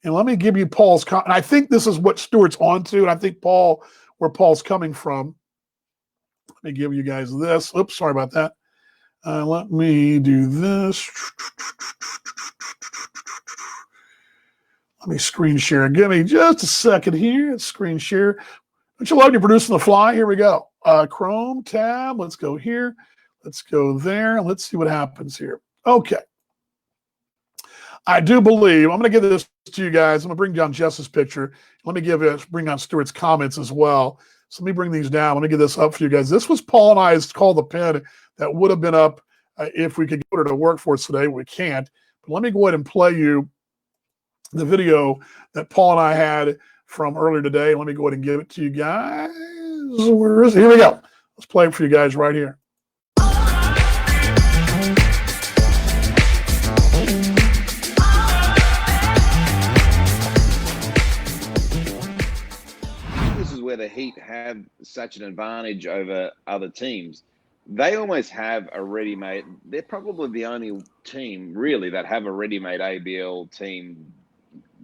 And let me give you Paul's comment. I think this is what Stuart's onto, and I think where Paul's coming from. Let me give you guys this. Oops, sorry about that. Let me do this. Let me screen share. Give me just a second here. Screen share. Don't you love you producing the fly? Here we go. Chrome tab. Let's go here. Let's go there. Let's see what happens here. Okay. I do believe, I'm going to give this to you guys. I'm going to bring down Jess's picture. Let me bring on Stuart's comments as well. So let me bring these down. Let me get this up for you guys. This was Paul and I's Call the Pen that would have been up if we could get it to work for us today. We can't. But let me go ahead and play you the video that Paul and I had from earlier today. Let me go ahead and give it to you guys. Where is it? Here we go. Let's play it for you guys right here. This is where the Heat have such an advantage over other teams. They almost have a ready-made. They're probably the only team really that have a ready-made ABL team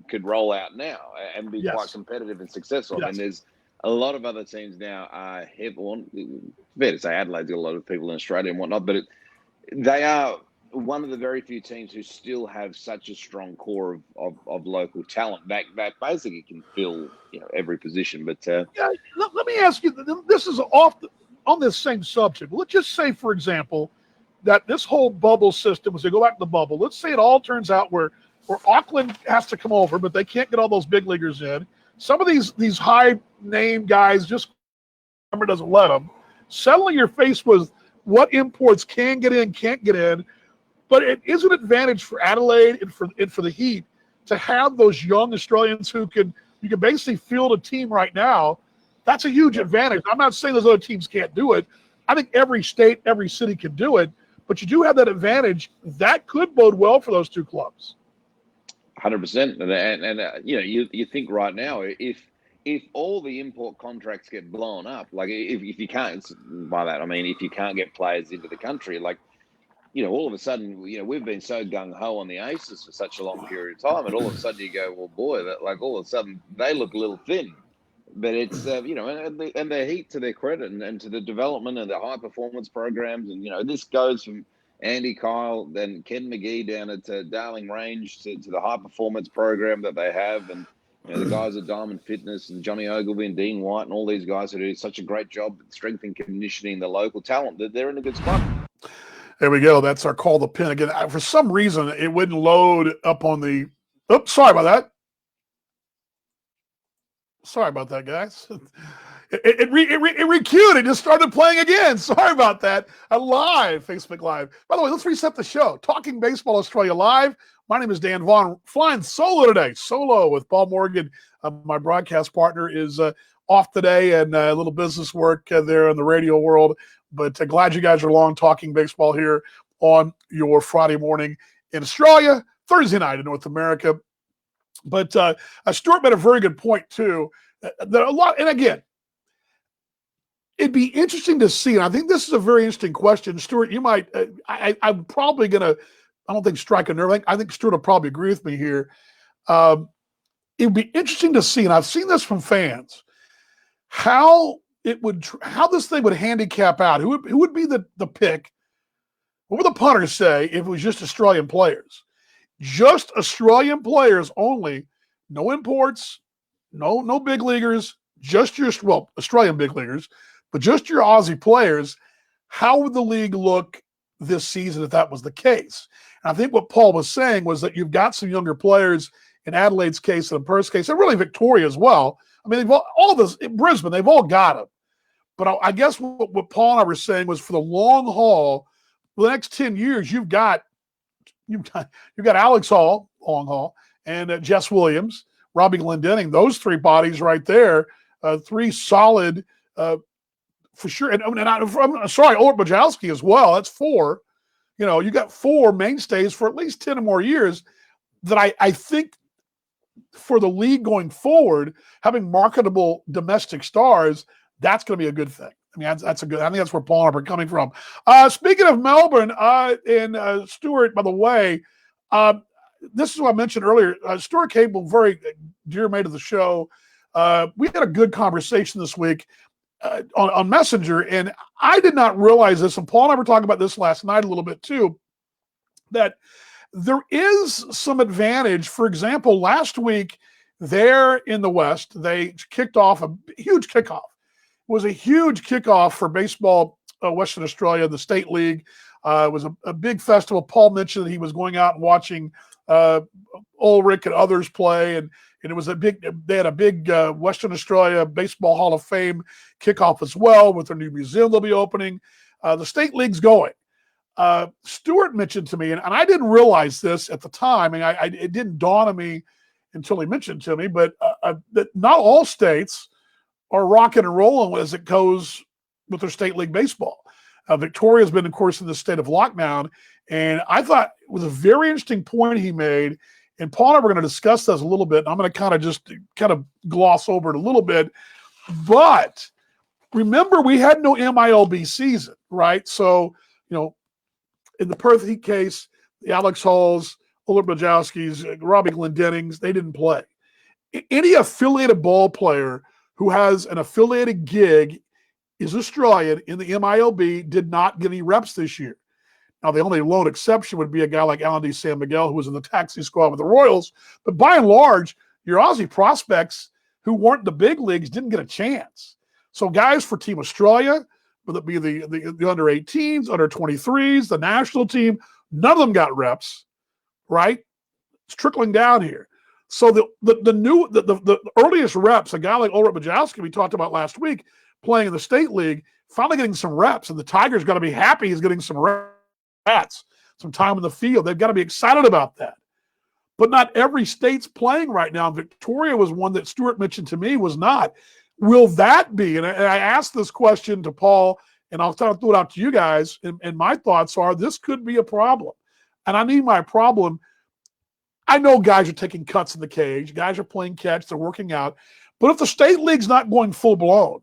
could roll out now and be quite competitive and successful. Yes. And there's a lot of other teams now are fair to say Adelaide's got a lot of people in Australia and whatnot, but they are one of the very few teams who still have such a strong core of local talent that basically can fill every position. But let me ask you, this is on this same subject. Let's just say, for example, that this whole bubble system, as they go back to the bubble, let's say it all turns out where Auckland has to come over, but they can't get all those big leaguers in. Some of these high name guys just number doesn't let them. Settling your face with what imports can get in, can't get in. But it is an advantage for Adelaide and for the Heat to have those young Australians you can basically field a team right now. That's a huge advantage. I'm not saying those other teams can't do it. I think every state, every city can do it. But you do have that advantage. That could bode well for those two clubs. 100%, and you think right now if all the import contracts get blown up, like if you can't, by that I mean if you can't get players into the country, like all of a sudden we've been so gung ho on the Aces for such a long period of time, and all of a sudden you go, well, boy, that like all of a sudden they look a little thin. But it's and the Heat, to their credit, and to the development of the high performance programs, and this goes from Andy Kyle, then Ken McGee down at Darling Range to the high performance program that they have, and the guys at Diamond Fitness and Johnny Ogilvy and Dean White and all these guys who do such a great job at strength and conditioning the local talent, that they're in a good spot. There we go. That's our call to pin again. For some reason, it wouldn't load up on the. Oops, sorry about that. Sorry about that, guys. It re-queued. It just started playing again. Sorry about that. Live, Facebook Live. By the way, let's reset the show. Talking Baseball Australia Live. My name is Dan Vaughn. Flying solo today. Solo with Paul Morgan. My broadcast partner is off today, and a little business work there in the radio world. But glad you guys are along talking baseball here on your Friday morning in Australia, Thursday night in North America. But Stuart made a very good point too. That a lot, and again, it'd be interesting to see. And I think this is a very interesting question, Stuart. You might. I'm probably gonna. I don't think strike a nerve. I think Stuart will probably agree with me here. It'd be interesting to see, and I've seen this from fans, how this thing would handicap out. Who would be the pick? What would the punters say if it was just Australian players? Just Australian players only, no imports, no big leaguers, just your Australian big leaguers, but just your Aussie players. How would the league look this season if that was the case? And I think what Paul was saying was that you've got some younger players in Adelaide's case and in Perth's case, and really Victoria as well. I mean, they've all this in Brisbane, they've all got them. But I guess what Paul and I were saying was for the long haul, for the next 10 years, you've got Alex Hall, long haul, and Jess Williams, Robbie Glendenning, those three bodies right there, three solid, for sure. And I'm sorry, Ulrich Bajowski as well. That's four. You got four mainstays for at least 10 or more years that I think for the league going forward, having marketable domestic stars, that's going to be a good thing. I mean, that's a good. I think that's where Paul and I are coming from. Speaking of Melbourne, and Stuart, by the way, this is what I mentioned earlier. Stuart Cable, very dear mate of the show. We had a good conversation this week on Messenger, and I did not realize this. And Paul and I were talking about this last night a little bit too. That there is some advantage. For example, last week there in the West, they kicked off a huge kickoff. It was a huge kickoff for baseball, Western Australia, the state league. It was a big festival. Paul mentioned that he was going out and watching Ulrich and others play, and it was they had a big Western Australia Baseball Hall of Fame kickoff as well with their new museum they'll be opening. The state league's going. Stuart mentioned to me, and I didn't realize this at the time, and it didn't dawn on me until he mentioned it to me, but that not all states are rocking and rolling as it goes with their state league baseball. Victoria's been, of course, in the state of lockdown, and I thought it was a very interesting point he made, and Paul and I were going to discuss this a little bit, and I'm going to kind of gloss over it a little bit, but remember, we had no MILB season, right? So, in the Perth Heat case, the Alex Halls, Ulrich Bajowskis, Robbie Glendennings, they didn't play. Any affiliated ball player who has an affiliated gig is Australian in the MILB did not get any reps this year. Now, the only lone exception would be a guy like Alan D. San Miguel, who was in the taxi squad with the Royals. But by and large, your Aussie prospects who weren't in the big leagues didn't get a chance. So guys for Team Australia, whether it be the under 18s, under 23s, the national team, none of them got reps, right? It's trickling down here. So the earliest reps, a guy like Ulrich Bajowski we talked about last week, playing in the state league, finally getting some reps, and the Tigers got to be happy he's getting some reps, some time in the field. They've got to be excited about that. But not every state's playing right now. Victoria was one that Stuart mentioned to me was not. Will that be? And I asked this question to Paul, and I'll throw it out to you guys, and my thoughts are this could be a problem. And I mean my problem, I know guys are taking cuts in the cage. Guys are playing catch. They're working out. But if the state league's not going full-blown,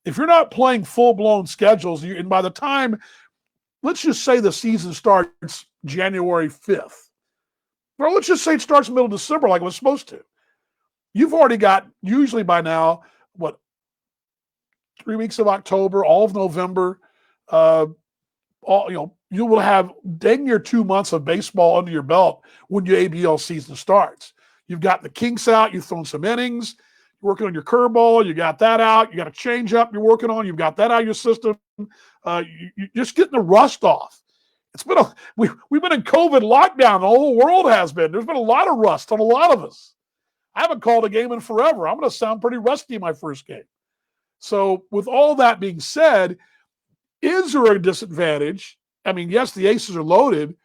if you're not playing full-blown schedules, and by the time, let's just say the season starts January 5th, or let's just say it starts middle of December like it was supposed to, you've already got, usually by now, what, 3 weeks of October, all of November, you will have dang near 2 months of baseball under your belt when your ABL season starts. You've got the kinks out. You've thrown some innings. You're working on your curveball. You got that out. You got a change up you're working on. You've got that out of your system. You're just getting the rust off. It's been we've been in COVID lockdown. The whole world has been. There's been a lot of rust on a lot of us. I haven't called a game in forever. I'm going to sound pretty rusty in my first game. So with all that being said, is there a disadvantage? I mean, yes, the Aces are loaded,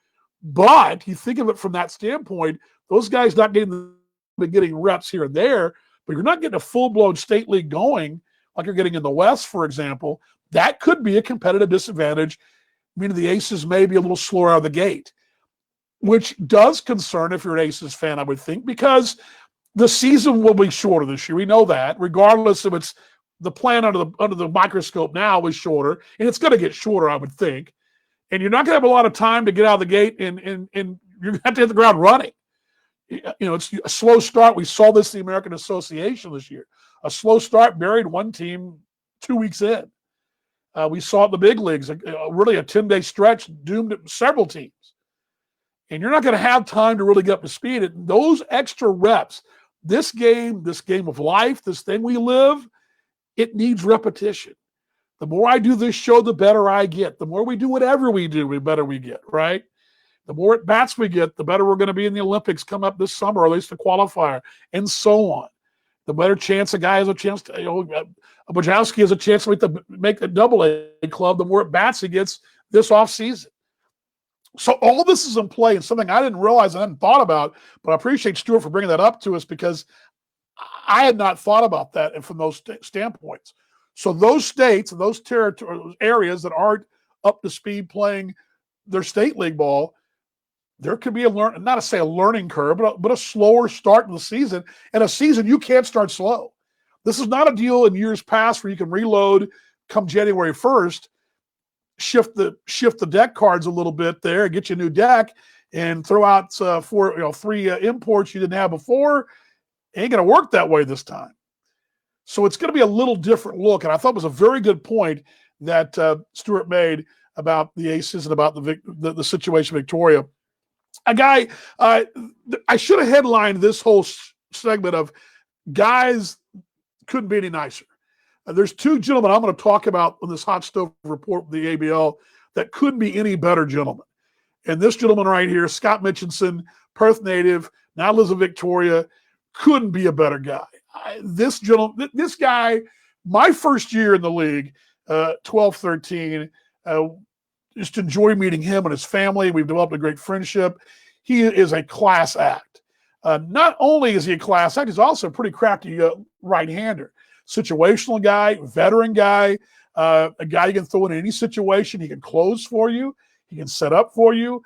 but you think of it from that standpoint, those guys not getting reps here and there, but you're not getting a full-blown state league going like you're getting in the West, for example. That could be a competitive disadvantage, meaning the Aces may be a little slower out of the gate, which does concern if you're an Aces fan, I would think, because the season will be shorter this year. We know that, regardless of it's the plan under the microscope now is shorter, and it's going to get shorter, I would think. And you're not going to have a lot of time to get out of the gate, and you're going to have to hit the ground running. It's a slow start. We saw this in the American Association this year. A slow start buried one team 2 weeks in. We saw it in the big leagues, really a 10-day stretch doomed several teams. And you're not going to have time to really get up to speed. And those extra reps, this game of life, this thing we live, it needs repetition. The more I do this show, the better I get. The more we do whatever we do, the better we get, right? The more at bats we get, the better we're going to be in the Olympics come up this summer, or at least the qualifier, and so on. The better chance a guy has a chance to, Bojowski has a chance to make the double-A club, the more at bats he gets this offseason. So all this is in play, and something I didn't realize I hadn't thought about, but I appreciate Stuart for bringing that up to us because I had not thought about that and from those standpoints. So those states and those areas that aren't up to speed playing their state league ball, there could be not to say a learning curve, but a slower start in the season. And a season you can't start slow. This is not a deal in years past where you can reload come January 1st, shift the deck cards a little bit there, get you a new deck, and throw out three imports you didn't have before. It ain't going to work that way this time. So it's going to be a little different look. And I thought it was a very good point that Stuart made about the Aces and about the situation in Victoria. A guy, I should have headlined this whole segment of guys couldn't be any nicer. There's two gentlemen I'm going to talk about on this hot stove report with the ABL that couldn't be any better gentlemen. And this gentleman right here, Scott Mitchinson, Perth native, now lives in Victoria, couldn't be a better guy. This guy, my first year in the league, 12-13, just enjoy meeting him and his family. We've developed a great friendship. He is a class act. Not only is he a class act, he's also a pretty crafty right-hander. Situational guy, veteran guy, a guy you can throw in any situation. He can close for you. He can set up for you.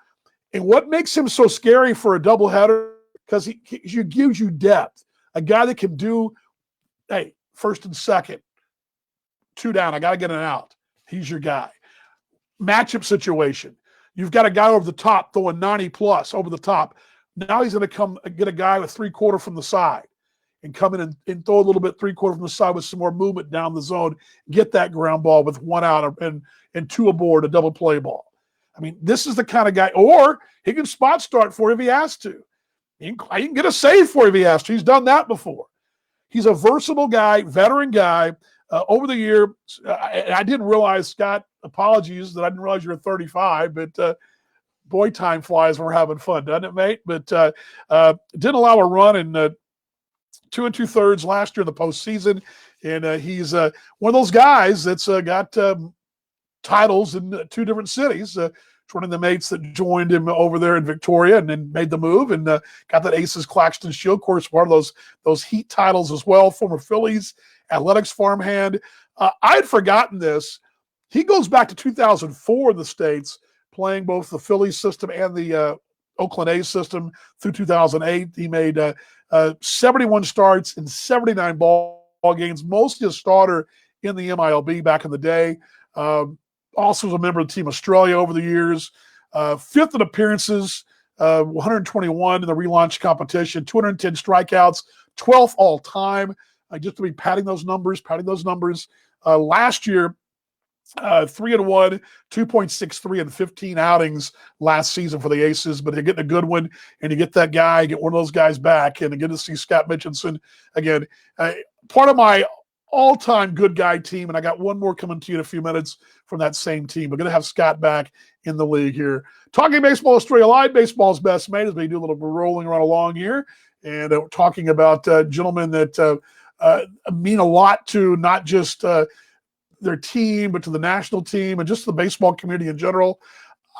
And what makes him so scary for a doubleheader, because he gives you depth. A guy that can do, hey, first and second, 2 down, I got to get an out. He's your guy. Matchup situation. You've got a guy over the top throwing 90+ over the top. Now he's going to come get a guy with 3/4 from the side and come in and throw a little bit 3/4 from the side with some more movement down the zone, get that ground ball with 1 out and 2 aboard, a double play ball. I mean, this is the kind of guy, or he can spot start for you if he has to. He can get a save for you if he has to. He's done that before. He's a versatile guy, veteran guy. Over the year, I didn't realize, Scott, apologies that I didn't realize you were 35, but boy, time flies when we're having fun, doesn't it, mate? But didn't allow a run in 2 2/3 last year in the postseason, and he's one of those guys that's got titles in 2 different cities. It's one of the mates that joined him over there in Victoria and then made the move and got that Aces Claxton Shield. Of course, one of those Heat titles as well, former Phillies athletics farmhand. I had forgotten this. He goes back to 2004 in the States, playing both the Phillies system and the Oakland A's system through 2008. He made 71 starts in 79 ball games, mostly a starter in the MILB back in the day. Also was a member of Team Australia over the years. 5th in appearances, 121 in the relaunch competition, 210 strikeouts, 12th all time. just to be padding those numbers. Last year, 3-1, 2.63 in 15 outings last season for the Aces, but they're getting a good one, and you get that guy, get one of those guys back, and again to see Scott Mitchinson again, part of my all-time good guy team, and I got one more coming to you in a few minutes from that same team. We're going to have Scott back in the league here. Talking Baseball Australia Live, baseball's best mate, as we do a little rolling right along here, and we're talking about gentlemen that mean a lot to not just their team, but to the national team and just the baseball community in general.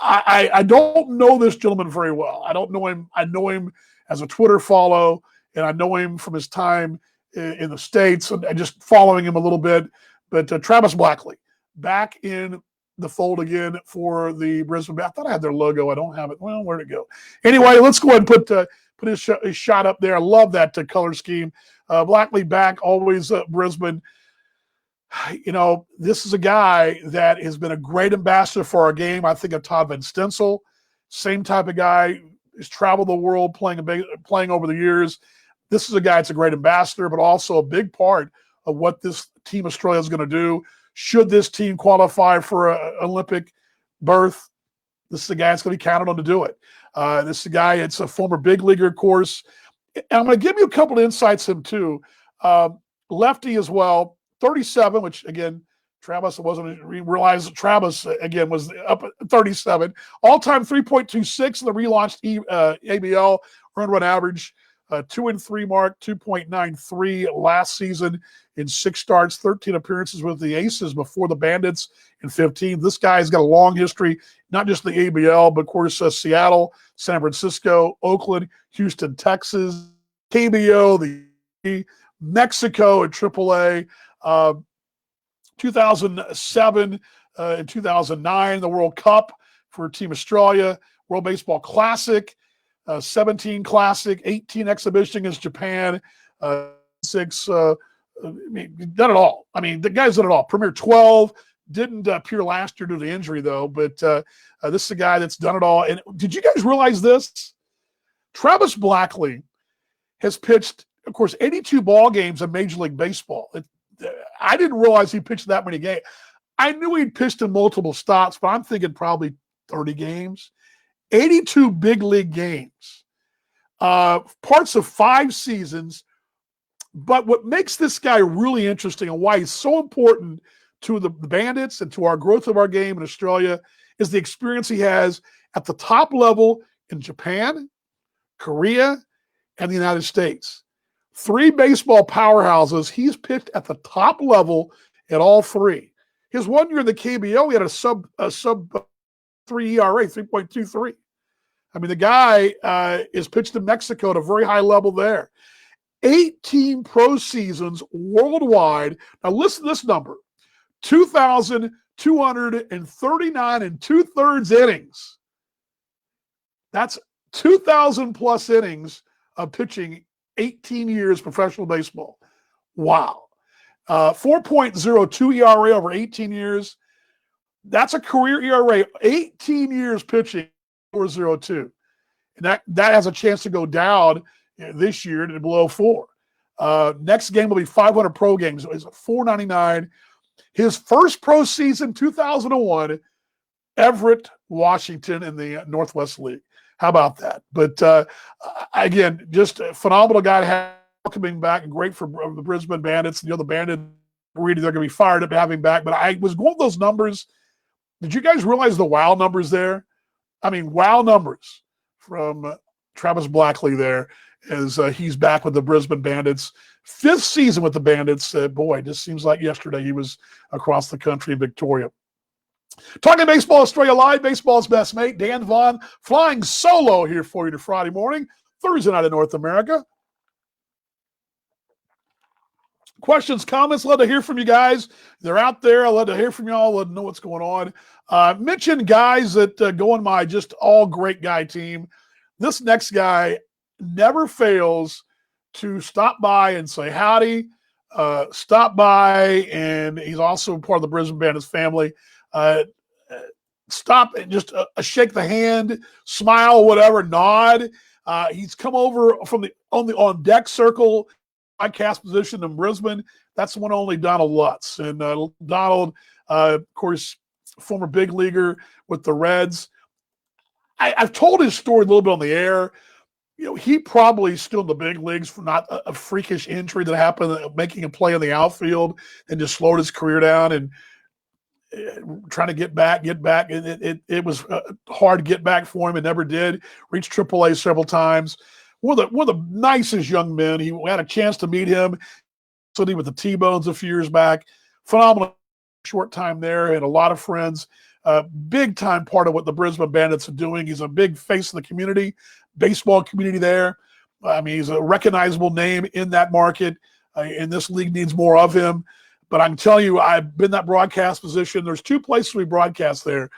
I don't know this gentleman very well. I don't know him. I know him as a Twitter follow, and I know him from his time in the States and just following him a little bit. But Travis Blackley, back in the fold again for the Brisbane. I thought I had their logo. I don't have it. Well, where'd it go? Anyway, let's go ahead and put his shot up there. I love that color scheme. Blackley back, always Brisbane. You know, this is a guy that has been a great ambassador for our game. I think of Todd Van Stensel, same type of guy, has traveled the world playing over the years. This is a guy that's a great ambassador, but also a big part of what this Team Australia is going to do. Should this team qualify for an Olympic berth, this is a guy that's going to be counted on to do it. This is a guy, it's a former big leaguer, of course. And I'm going to give you a couple of insights him too. Lefty as well. 37, which again, Travis wasn't realized. Travis again was up at 37. All-time 3.26 in the relaunched ABL earned run average. 2-3 mark, 2.93 last season in 6 starts, 13 appearances with the Aces before the Bandits in 15. This guy's got a long history, not just the ABL, but of course Seattle, San Francisco, Oakland, Houston, Texas, KBO, the Mexico at AAA. 2007 and 2009, the World Cup for Team Australia, World Baseball Classic, 17 Classic, 18 exhibition against Japan, 6, done it all. I mean, the guy's done it all. Premier 12, didn't appear last year due to injury though, but this is a guy that's done it all. And did you guys realize this? Travis Blackley has pitched, of course, 82 ball games in Major League Baseball. I didn't realize he pitched that many games. I knew he'd pitched in multiple stops, but I'm thinking probably 30 games. 82 big league games. Parts of 5 seasons. But what makes this guy really interesting and why he's so important to the Bandits and to our growth of our game in Australia is the experience he has at the top level in Japan, Korea, and the United States. 3 baseball powerhouses. He's pitched at the top level at all 3. His 1 year in the KBO, he had a sub 3 ERA, 3.23. I mean, the guy is pitched in Mexico at a very high level there. 18 pro seasons worldwide. Now listen to this number: 2,239 and 2/3 innings. That's 2,000 plus innings of pitching. 18 years professional baseball. Wow. 4.02 ERA over 18 years. That's a career ERA. 18 years pitching, 4.02. And that has a chance to go down this year to below 4. Next game will be 500 pro games. It's 499. His first pro season, 2001, Everett, Washington in the Northwest League. How about that? But again, just a phenomenal guy to have coming back, and great for the Brisbane Bandits. The Bandits, they're going to be fired up to have him back. But I was going with those numbers. Did you guys realize the wow numbers there? I mean, wow numbers from Travis Blackley there as he's back with the Brisbane Bandits. 5th season with the Bandits. Boy, it just seems like yesterday he was across the country in Victoria. Talking Baseball Australia Live, baseball's best mate, Dan Vaughn, flying solo here for you to Friday morning, Thursday night in North America. Questions, comments, love to hear from you guys. They're out there. I love to hear from y'all. Love to know what's going on. Mention guys that go in my just all great guy team. This next guy never fails to stop by and say howdy, stop by, and he's also part of the Brisbane Bandits family. Stop and just shake the hand, smile, whatever, nod. He's come over from the on deck circle broadcast position in Brisbane, that's the one only Donald Lutz. And Donald, of course, former big leaguer with the Reds. I've told his story a little bit on the air. You know, he probably still in the big leagues for not a freakish injury that happened, making a play in the outfield and just slowed his career down and trying to get back. And it was hard to get back for him. It never did. Reached AAA several times. One of the nicest young men. He had a chance to meet him. Studied with the T-Bones a few years back. Phenomenal short time there, and a lot of friends. Big time part of what the Brisbane Bandits are doing. He's a big face of the community, baseball community there. I mean, he's a recognizable name in that market, and this league needs more of him. But I can tell you, I've been in that broadcast position. There's two places we broadcast there: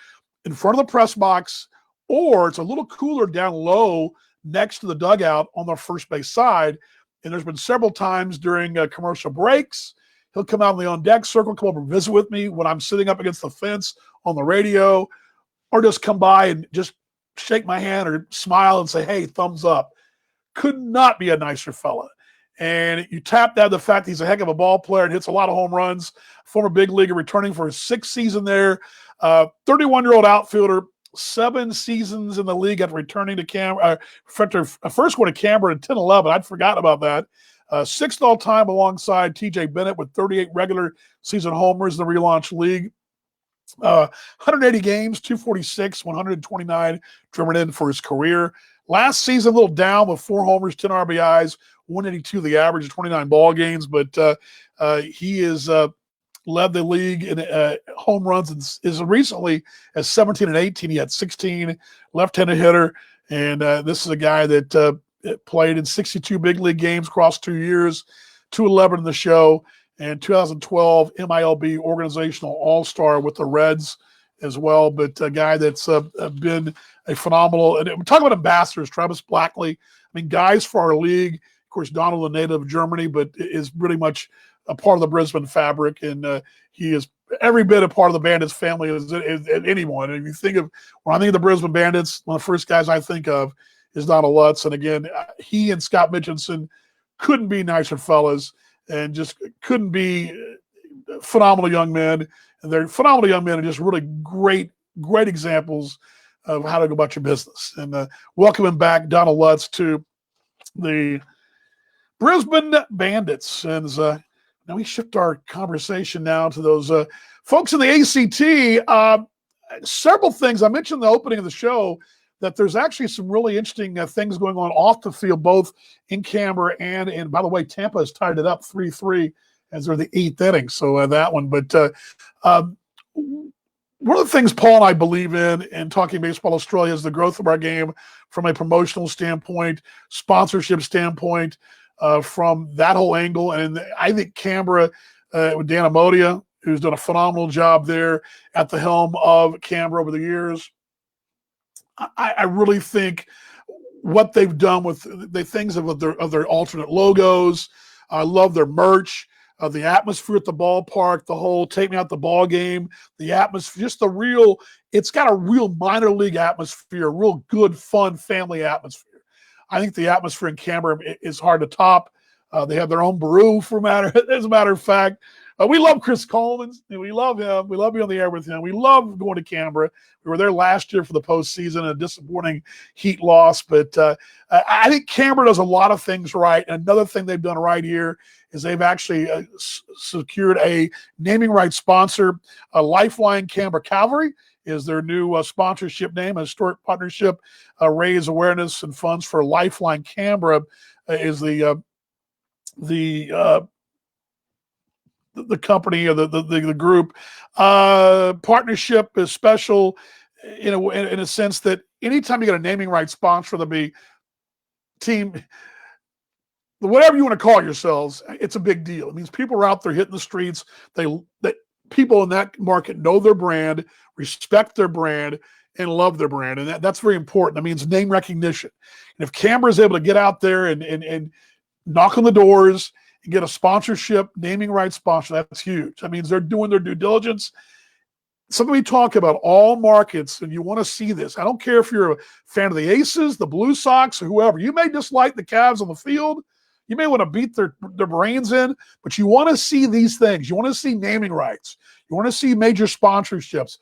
in front of the press box, or it's a little cooler down low next to the dugout on the first base side. And there's been several times during commercial breaks, he'll come out in the on-deck circle, come over and visit with me when I'm sitting up against the fence on the radio, or just come by and just shake my hand or smile and say, hey, thumbs up. Could not be a nicer fella. And you tap that the fact he's a heck of a ball player and hits a lot of home runs. Former big leaguer returning for his 6th season there. 31-year-old outfielder, 7 seasons in the league after returning to Canberra. First going to Canberra in 10-11. I'd forgotten about that. 6th all-time alongside T.J. Bennett with 38 regular season homers in the relaunch league. 180 games, 246, 129 driven in for his career. Last season, a little down with 4 homers, 10 RBIs, 182 the average of 29 ball games, but he is led the league in home runs and is recently at 17 and 18. He had 16, left-handed hitter, and this is a guy that played in 62 big league games across 2 years, 211 in the show, and 2012 MILB organizational all-star with the Reds as well. But a guy that's been a phenomenal, and we're talking about ambassadors, Travis Blackley. I mean, guys for our league. Of course, Donald, a native of Germany, but is pretty much a part of the Brisbane fabric, and he is every bit a part of the Bandits family as anyone. And if you think of, when I think of the Brisbane Bandits, one of the first guys I think of is Donald Lutz. And again, he and Scott Mitchinson couldn't be nicer fellas, and just couldn't be phenomenal young men. And they're phenomenal young men and just really great examples of how to go about your business. And welcoming back Donald Lutz to the Brisbane Bandits. And now we shift our conversation now to those folks in the ACT. Several things. I mentioned in the opening of the show that there's actually some really interesting things going on off the field, both in Canberra and by the way, Tampa has tied it up 3-3 as they're the 8th inning. So that one. But one of the things Paul and I believe in Talking Baseball Australia is the growth of our game from a promotional standpoint, sponsorship standpoint, from that whole angle. And I think Canberra, with Dan Amodia, who's done a phenomenal job there at the helm of Canberra over the years, I really think what they've done with the things of their alternate logos. I love their merch, the atmosphere at the ballpark, the whole take me out the ball game, the atmosphere, just it's got a real minor league atmosphere, a real good, fun family atmosphere. I think the atmosphere in Canberra is hard to top. They have their own brew, as a matter of fact. We love Chris Coleman. We love him. We love being on the air with him. We love going to Canberra. We were there last year for the postseason, a disappointing Heat loss. But I think Canberra does a lot of things right. And another thing they've done right here is they've actually secured a naming rights sponsor. Lifeline Canberra Cavalry is their new sponsorship name. A historic partnership, raise awareness and funds for Lifeline Canberra is the company or the group. Partnership is special in a sense that anytime you get a naming rights sponsor, there'll be team, whatever you want to call yourselves, it's a big deal. It means people are out there hitting the streets. That people in that market know their brand, respect their brand, and love their brand. And that's very important. That means name recognition. And if Canberra is able to get out there and knock on the doors and get a sponsorship, naming rights sponsor, that's huge. That means they're doing their due diligence. Something we talk about, all markets, and you want to see this. I don't care if you're a fan of the Aces, the Blue Sox, or whoever. You may dislike the Cavs on the field. You may want to beat their brains in, but you want to see these things. You want to see naming rights. You want to see major sponsorships.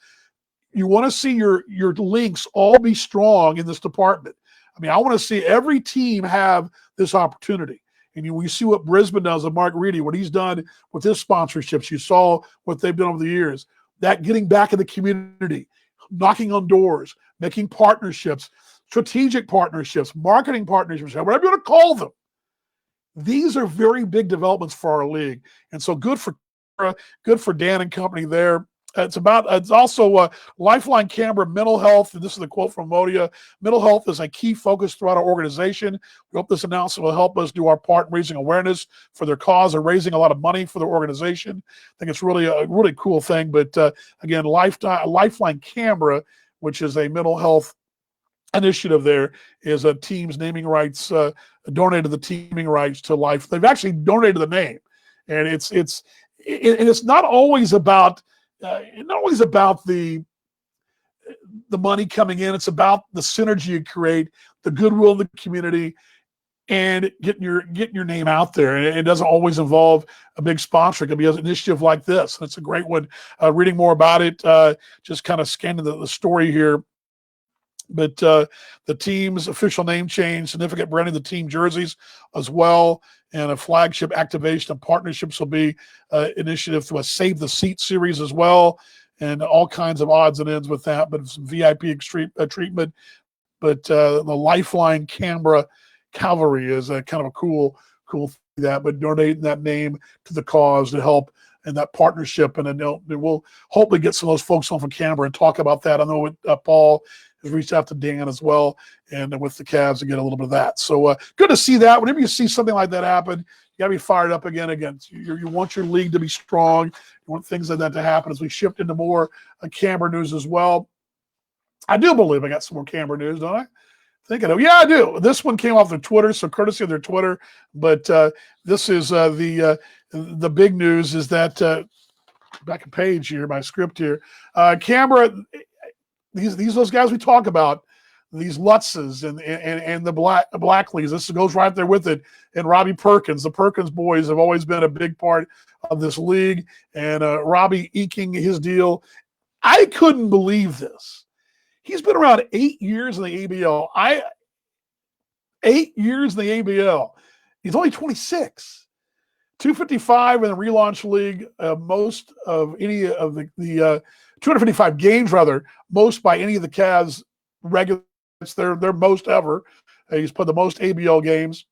You want to see your links all be strong in this department. I mean, I want to see every team have this opportunity. And we see what Brisbane does with Mark Reedy, what he's done with his sponsorships. You saw what they've done over the years. That getting back in the community, knocking on doors, making partnerships, strategic partnerships, marketing partnerships, whatever you want to call them. These are very big developments for our league. And so good for Dan and company there. It's also Lifeline Canberra mental health. And this is a quote from Modia. Mental health is a key focus throughout our organization. We hope this announcement will help us do our part in raising awareness for their cause and raising a lot of money for their organization. I think it's really a really cool thing. But again, Lifeline Canberra, which is a mental health initiative there, is a team's naming rights, donated the teaming rights to Life. They've actually donated the name. And it's not always about the money coming in. It's about the synergy you create, the goodwill in the community, and getting your name out there. And it doesn't always involve a big sponsor. It could be an initiative like this. And it's a great one. Reading more about it, just kind of scanning the story here. But the team's official name change, significant branding, the team jerseys as well, and a flagship activation and partnerships will be initiative to a Save the Seat series as well, and all kinds of odds and ends with that, but some VIP treatment. But the Lifeline Canberra Cavalry is kind of a cool thing that, but donating that name to the cause to help and that partnership. And then we'll hopefully get some of those folks on from Canberra and talk about that. I know Paul has reached out to Dan as well, and with the Cavs to get a little bit of that. So good to see that. Whenever you see something like that happen, you got to be fired up again. You want your league to be strong. You want things like that to happen as we shift into more Canberra news as well. I do believe I got some more Canberra news, don't I? Think I do. Yeah, I do. This one came off their Twitter, so courtesy of their Twitter. But this is the big news is that back a page here, my script here. Canberra, those guys we talk about, these Lutzes and the Blackleys. This goes right there with it. And Robbie Perkins, the Perkins boys have always been a big part of this league. And Robbie eking his deal. I couldn't believe this. He's been around 8 years in the ABL. 8 years in the ABL. He's only 26. 255 in the relaunch league, most of any of the 255 games, rather, most by any of the Cavs regulars. Their most ever. He's played the most ABL games,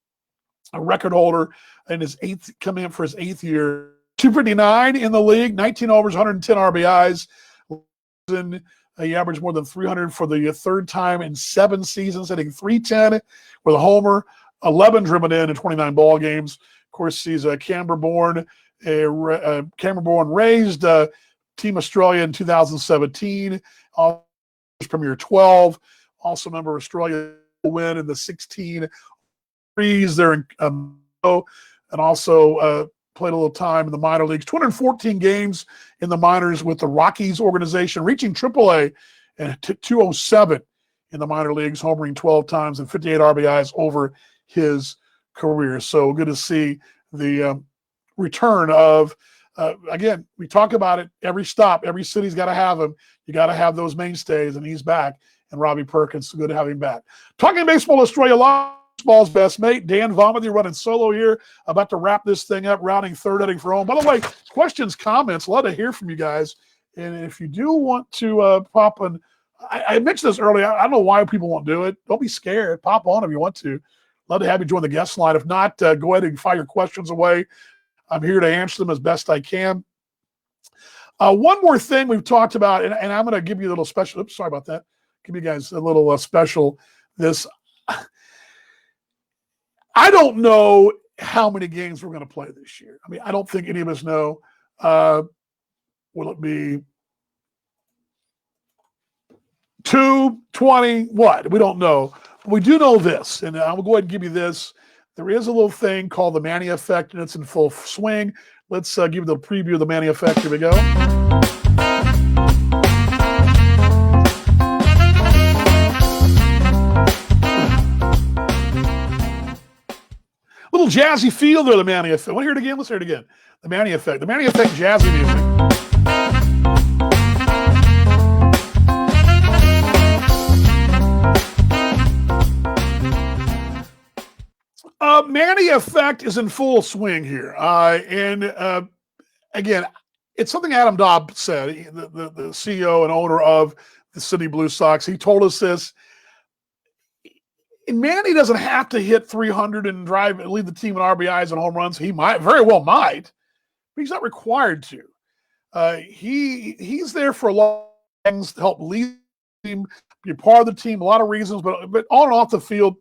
a record holder, and his coming in for his 8th year. 259 in the league, 19 overs, 110 RBIs. He averaged more than 300 for the 3rd time in 7 seasons, hitting 310 with a homer, 11 driven in 29 ball games. Of course, he's a Canberra-born, raised Team Australia in 2017, Premier 12, also member of Australia win in the 16 threes there in and also played a little time in the minor leagues. 214 games in the minors with the Rockies organization, reaching AAA and 207 in the minor leagues, homering 12 times and 58 RBIs over his career. So good to see the return of, again, we talk about it every stop. Every city's got to have him. You got to have those mainstays, and he's back. And Robbie Perkins, so good to have him back. Talking baseball, Australia Live. Baseball's best mate, Dan Vomithy, running solo here, about to wrap this thing up, rounding 3rd inning for home. By the way, questions, comments, love to hear from you guys. And if you do want to pop on, I mentioned this earlier, I don't know why people won't do it. Don't be scared. Pop on if you want to. Love to have you join the guest line. If not, go ahead and fire your questions away. I'm here to answer them as best I can. One more thing we've talked about, and I'm going to give you a little special. Oops, sorry about that. Give you guys a little special. I don't know how many games we're going to play this year. I mean, I don't think any of us know. Will it be 2, 20, what? We don't know. But we do know this, and I'm going to go ahead and give you this. There is a little thing called the Manny Effect, and it's in full swing. Let's give you the preview of the Manny Effect. Here we go. Little jazzy feel there, the Manny Effect. Want to hear it again? Let's hear it again. The Manny Effect. The Manny Effect jazzy music. Manny Effect is in full swing here. Again, it's something Adam Dobb said, the CEO and owner of the Sydney Blue Sox. He told us this. And Manny doesn't have to hit 300 and lead the team in RBIs and home runs. He very well might, but he's not required to. He's there for a lot of things to help lead the team, be a part of the team, a lot of reasons, but on and off the field,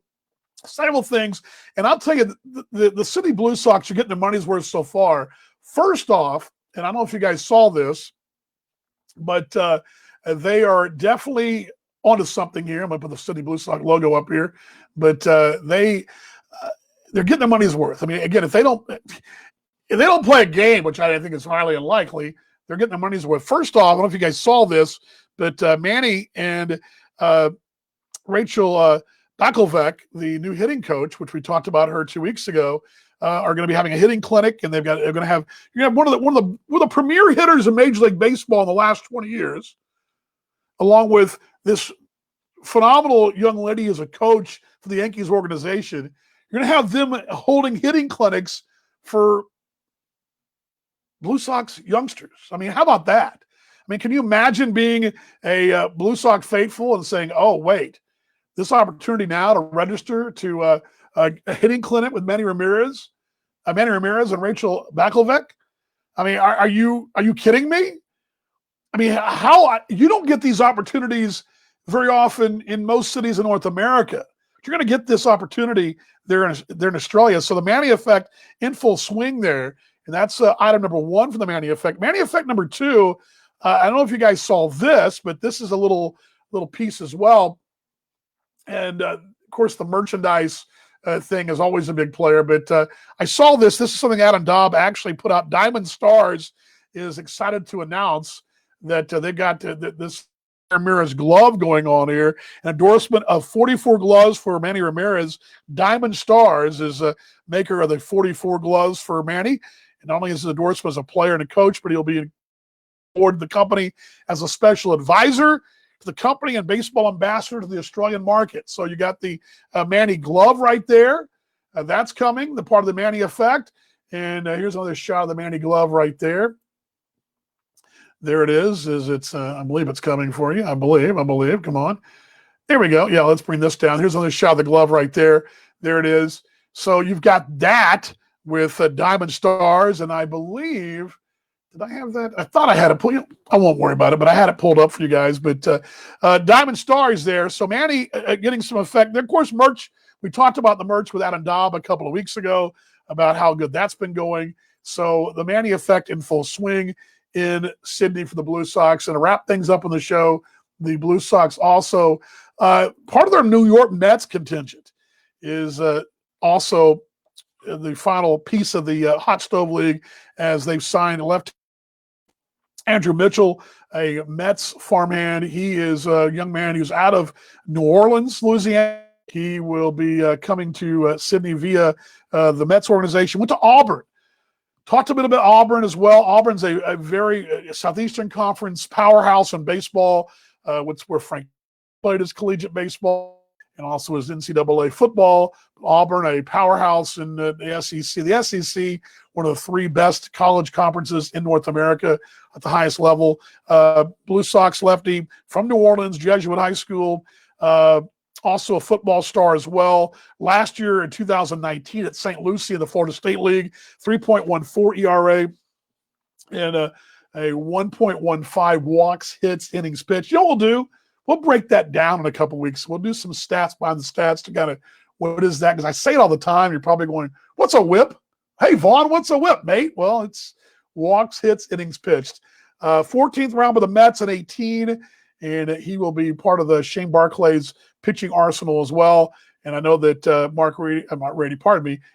several things. And I'll tell you, the Sydney Blue Sox are getting their money's worth so far. First off, and I don't know if you guys saw this, but they are definitely onto something here. I'm going to put the Sydney Blue Sox logo up here, but they're getting their money's worth. I mean, again, if they don't play a game, which I think is highly unlikely, they're getting their money's worth. First off, I don't know if you guys saw this, but Manny and Rachel Bakelvec, the new hitting coach, which we talked about her 2 weeks ago, are going to be having a hitting clinic, and they're going to have one of the premier hitters in Major League Baseball in the last 20 years, along with this phenomenal young lady as a coach for the Yankees organization. You're going to have them holding hitting clinics for Blue Sox youngsters. I mean, how about that? I mean, can you imagine being a Blue Sox faithful and saying, "Oh, wait, this opportunity now to register to a hitting clinic with Manny Ramirez and Rachel Bakelvec"? I mean, are you kidding me? I mean, you don't get these opportunities very often in most cities in North America. But you're going to get this opportunity there in Australia. So the Manny Effect in full swing there, and that's item number one for the Manny Effect. Manny Effect number two. I don't know if you guys saw this, but this is a little piece as well. And of course, the merchandise thing is always a big player. But I saw this. This is something Adam Dobb actually put out. Diamond Stars is excited to announce that they got this Ramirez glove going on here. An endorsement of 44 gloves for Manny Ramirez. Diamond Stars is a maker of the 44 gloves for Manny. And not only is his endorsement as a player and a coach, but he'll be aboard the company as a special advisor to the company and baseball ambassador to the Australian market. So you got the Manny glove right there. That's coming, the part of the Manny Effect. And here's another shot of the Manny glove right there. There it is. I believe it's coming for you. I believe. Come on. There we go. Yeah, let's bring this down. Here's another shot of the glove right there. There it is. So you've got that with Diamond Stars, and I believe, did I have that? I thought I had it pulled. I won't worry about it, but I had it pulled up for you guys. But Diamond Stars there. So Manny getting some effect. Then, of course, merch. We talked about the merch with Adam Dobb a couple of weeks ago about how good that's been going. So the Manny Effect in full swing in Sydney for the Blue Sox. And to wrap things up on the show, the Blue Sox also, part of their New York Mets contingent is also the final piece of the Hot Stove League, as they've signed left Andrew Mitchell, a Mets farmhand. He is a young man who's out of New Orleans, Louisiana. He will be coming to Sydney via the Mets organization. Went to Auburn. Talked a bit about Auburn as well. Auburn's a very Southeastern Conference powerhouse in baseball, where Frank played his collegiate baseball and also his NCAA football. Auburn, a powerhouse in the SEC. The SEC, one of the three best college conferences in North America at the highest level. Blue Sox lefty from New Orleans, Jesuit High School. Also a football star as well. Last year in 2019 at St. Lucie in the Florida State League, 3.14 ERA and a 1.15 walks, hits, innings pitched. You know what we'll do? We'll break that down in a couple weeks. We'll do some stats behind the stats to kind of, what is that? Because I say it all the time. You're probably going, what's a whip? Hey, Vaughn, what's a whip, mate? Well, it's walks, hits, innings pitched. 14th round with the Mets at 18, and he will be part of the Shane Barclay's pitching arsenal as well. And I know that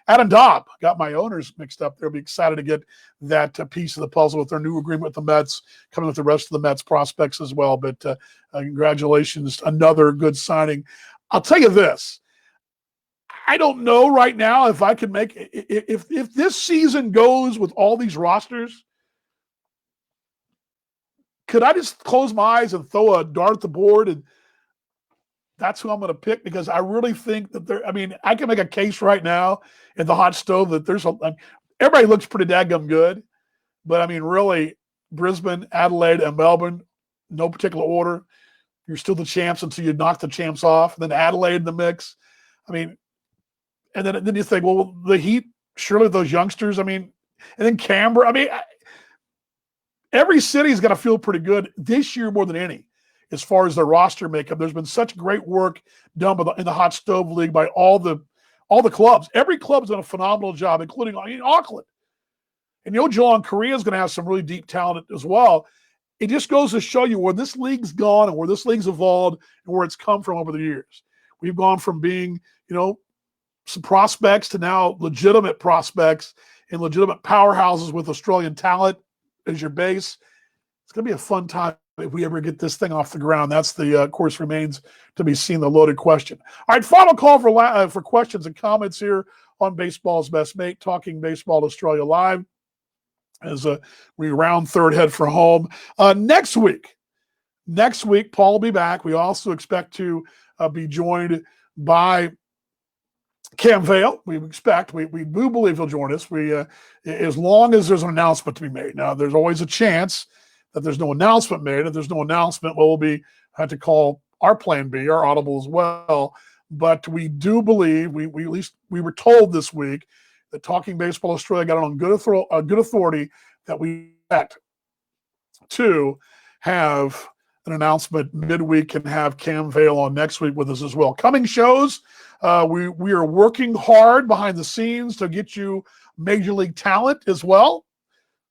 Adam Dobb, got my owners mixed up. They'll be excited to get that piece of the puzzle with their new agreement with the Mets, coming with the rest of the Mets prospects as well. But congratulations, another good signing. I'll tell you this. I don't know right now if I could make if this season goes with all these rosters. Could I just close my eyes and throw a dart at the board and that's who I'm going to pick? Because I really think that I can make a case right now in the hot stove that everybody looks pretty daggum good. But really, Brisbane, Adelaide, and Melbourne, no particular order. You're still the champs until you knock the champs off. And then Adelaide in the mix. And then you think, well, the Heat, surely those youngsters. And then Canberra. Every city's got to feel pretty good this year more than any, as far as the roster makeup. There's been such great work done in the Hot Stove League by all the clubs. Every club's done a phenomenal job, including Auckland. And Geelong Korea is going to have some really deep talent as well. It just goes to show you where this league's gone and where this league's evolved and where it's come from over the years. We've gone from being, some prospects to now legitimate prospects and legitimate powerhouses with Australian talent as your base. It's going to be a fun time if we ever get this thing off the ground. That's of course, remains to be seen, the loaded question. All right, final call for questions and comments here on Baseball's Best Mate, Talking Baseball Australia Live, as we round third, head for home. Next week, Paul will be back. We also expect to be joined by Cam Vale. We do believe he'll join us. As long as there's an announcement to be made. Now, there's always a chance that there's no announcement made. If there's no announcement, we'll have to call our plan B, our audible as well. But we do believe, we were told this week that Talking Baseball Australia got it on good authority that we expect to have an announcement midweek and have Cam Vale on next week with us as well. Coming shows, we are working hard behind the scenes to get you major league talent as well.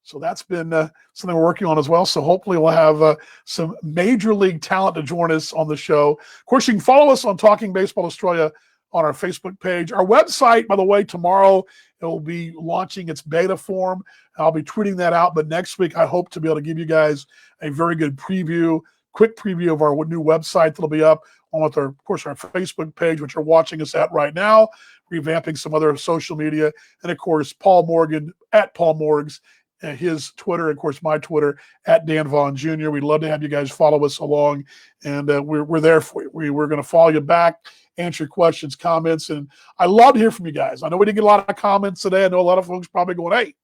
So that's been something we're working on as well. So hopefully we'll have some major league talent to join us on the show. Of course, you can follow us on Talking Baseball Australia on our Facebook page. Our website, by the way, tomorrow it will be launching its beta form. I'll be tweeting that out. But next week, I hope to be able to give you guys a very good quick preview of our new website that'll be up on with our Facebook page, which you're watching us at right now, revamping some other social media. And of course, Paul Morgan at Paul Morgs, his Twitter, of course, my Twitter at Dan Vaughn Jr. We'd love to have you guys follow us along, and we're there for you. We're going to follow you back, answer your questions, comments, and I love to hear from you guys. I know we didn't get a lot of comments today. I know a lot of folks probably going, hey,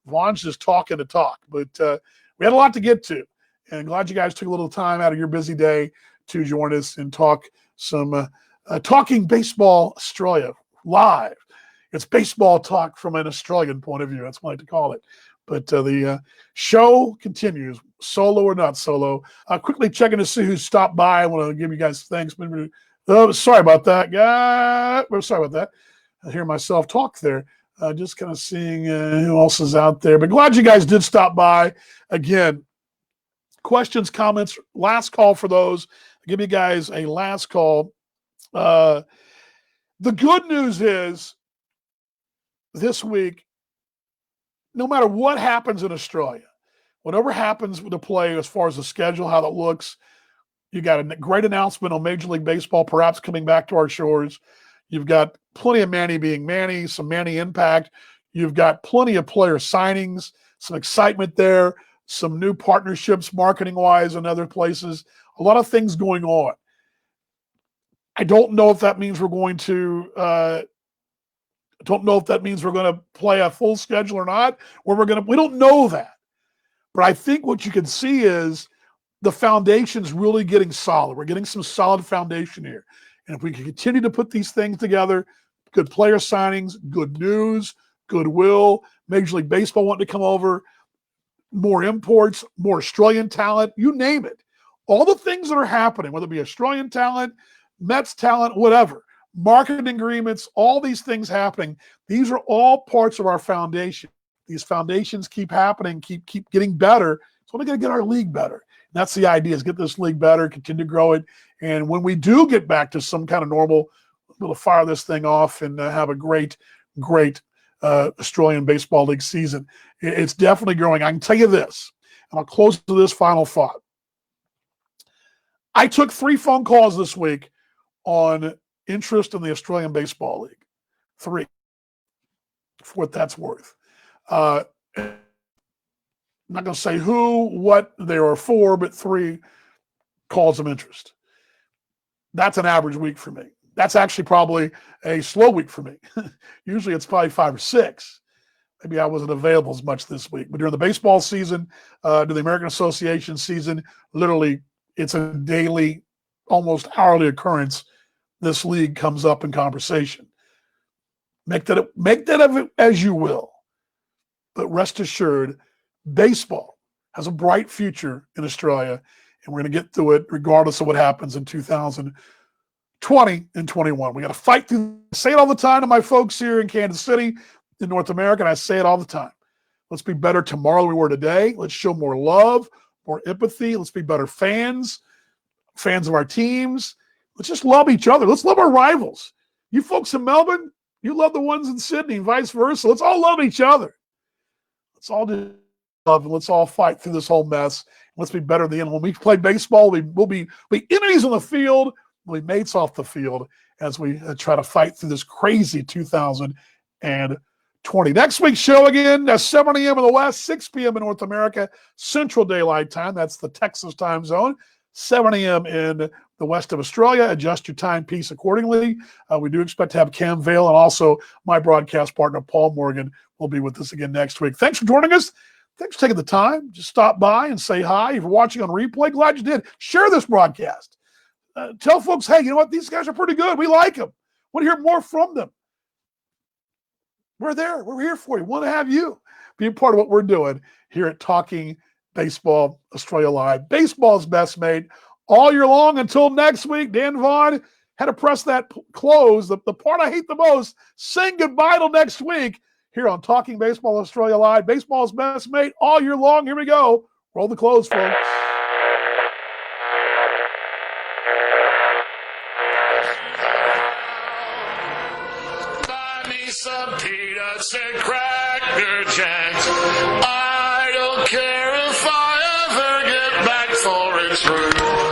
Vaughn's just talking to talk, but we had a lot to get to, and glad you guys took a little time out of your busy day to join us and talk some Talking Baseball Australia live. It's baseball talk from an Australian point of view. That's what I like to call it. But the show continues, solo or not solo. Quickly checking to see who stopped by. I want to give you guys thanks. Sorry about that. Sorry about that. I hear myself talk there. Just kind of seeing who else is out there. But glad you guys did stop by. Again, questions, comments, last call for those. I'll give you guys a last call. The good news is, this week, no matter what happens in Australia, whatever happens with the play as far as the schedule, how that looks, you got a great announcement on Major League Baseball perhaps coming back to our shores. You've got plenty of Manny being Manny, some Manny impact. You've got plenty of player signings, some excitement there, some new partnerships marketing-wise in other places, a lot of things going on. I don't know if that means we're going to play a full schedule or not, we don't know that. But I think what you can see is the foundation's really getting solid. We're getting some solid foundation here. And if we can continue to put these things together, good player signings, good news, goodwill, Major League Baseball wanting to come over, more imports, more Australian talent, you name it. All the things that are happening, whether it be Australian talent, Mets talent, whatever, marketing agreements, all these things happening. These are all parts of our foundation. These foundations keep happening, keep getting better. It's only going to get our league better. And that's the idea, is get this league better, continue to grow it. And when we do get back to some kind of normal, we'll fire this thing off and have a great Australian Baseball League season. It's definitely growing. I can tell you this, and I'll close to this final thought. I took 3 phone calls this week on interest in the Australian Baseball League. 3, for what that's worth. I'm not going to say who, what there are 4, but 3 calls of interest. That's an average week for me. That's actually probably a slow week for me. Usually it's probably 5 or 6. Maybe I wasn't available as much this week. But during the baseball season, to the American Association season, literally it's a daily, almost hourly occurrence. This league comes up in conversation. Make that of it as you will. But rest assured, baseball has a bright future in Australia, and we're going to get through it regardless of what happens in 2020 and 21. We got to fight through. I say it all the time to my folks here in Kansas City, in North America, and I say it all the time. Let's be better tomorrow than we were today. Let's show more love, more empathy. Let's be better fans of our teams. Let's just love each other. Let's love our rivals. You folks in Melbourne, you love the ones in Sydney and vice versa. Let's all love each other. Let's all do love, and let's all fight through this whole mess. Let's be better at the end. When we play baseball, we'll be enemies on the field. We'll be mates off the field as we try to fight through this crazy 2020. Next week's show again, at 7 a.m. in the West, 6 p.m. in North America, Central Daylight Time. That's the Texas time zone. 7 a.m. in the west of Australia. Adjust your timepiece accordingly. We do expect to have Cam Vale and also my broadcast partner, Paul Morgan, will be with us again next week. Thanks for joining us. Thanks for taking the time. Just stop by and say hi. If you're watching on replay, glad you did. Share this broadcast. Tell folks, hey, you know what? These guys are pretty good. We like them. Want to hear more from them. We're there. We're here for you. Want to have you be a part of what we're doing here at Talking Baseball Australia Live. Baseball's best mate all year long until next week. Dan Vaughn had to press that close. The part I hate the most, saying goodbye till next week here on Talking Baseball Australia Live. Baseball's best mate all year long. Here we go. Roll the close, folks. Buy me some peanuts and Cracker Jacks. I don't care if I ever get back for its fruit.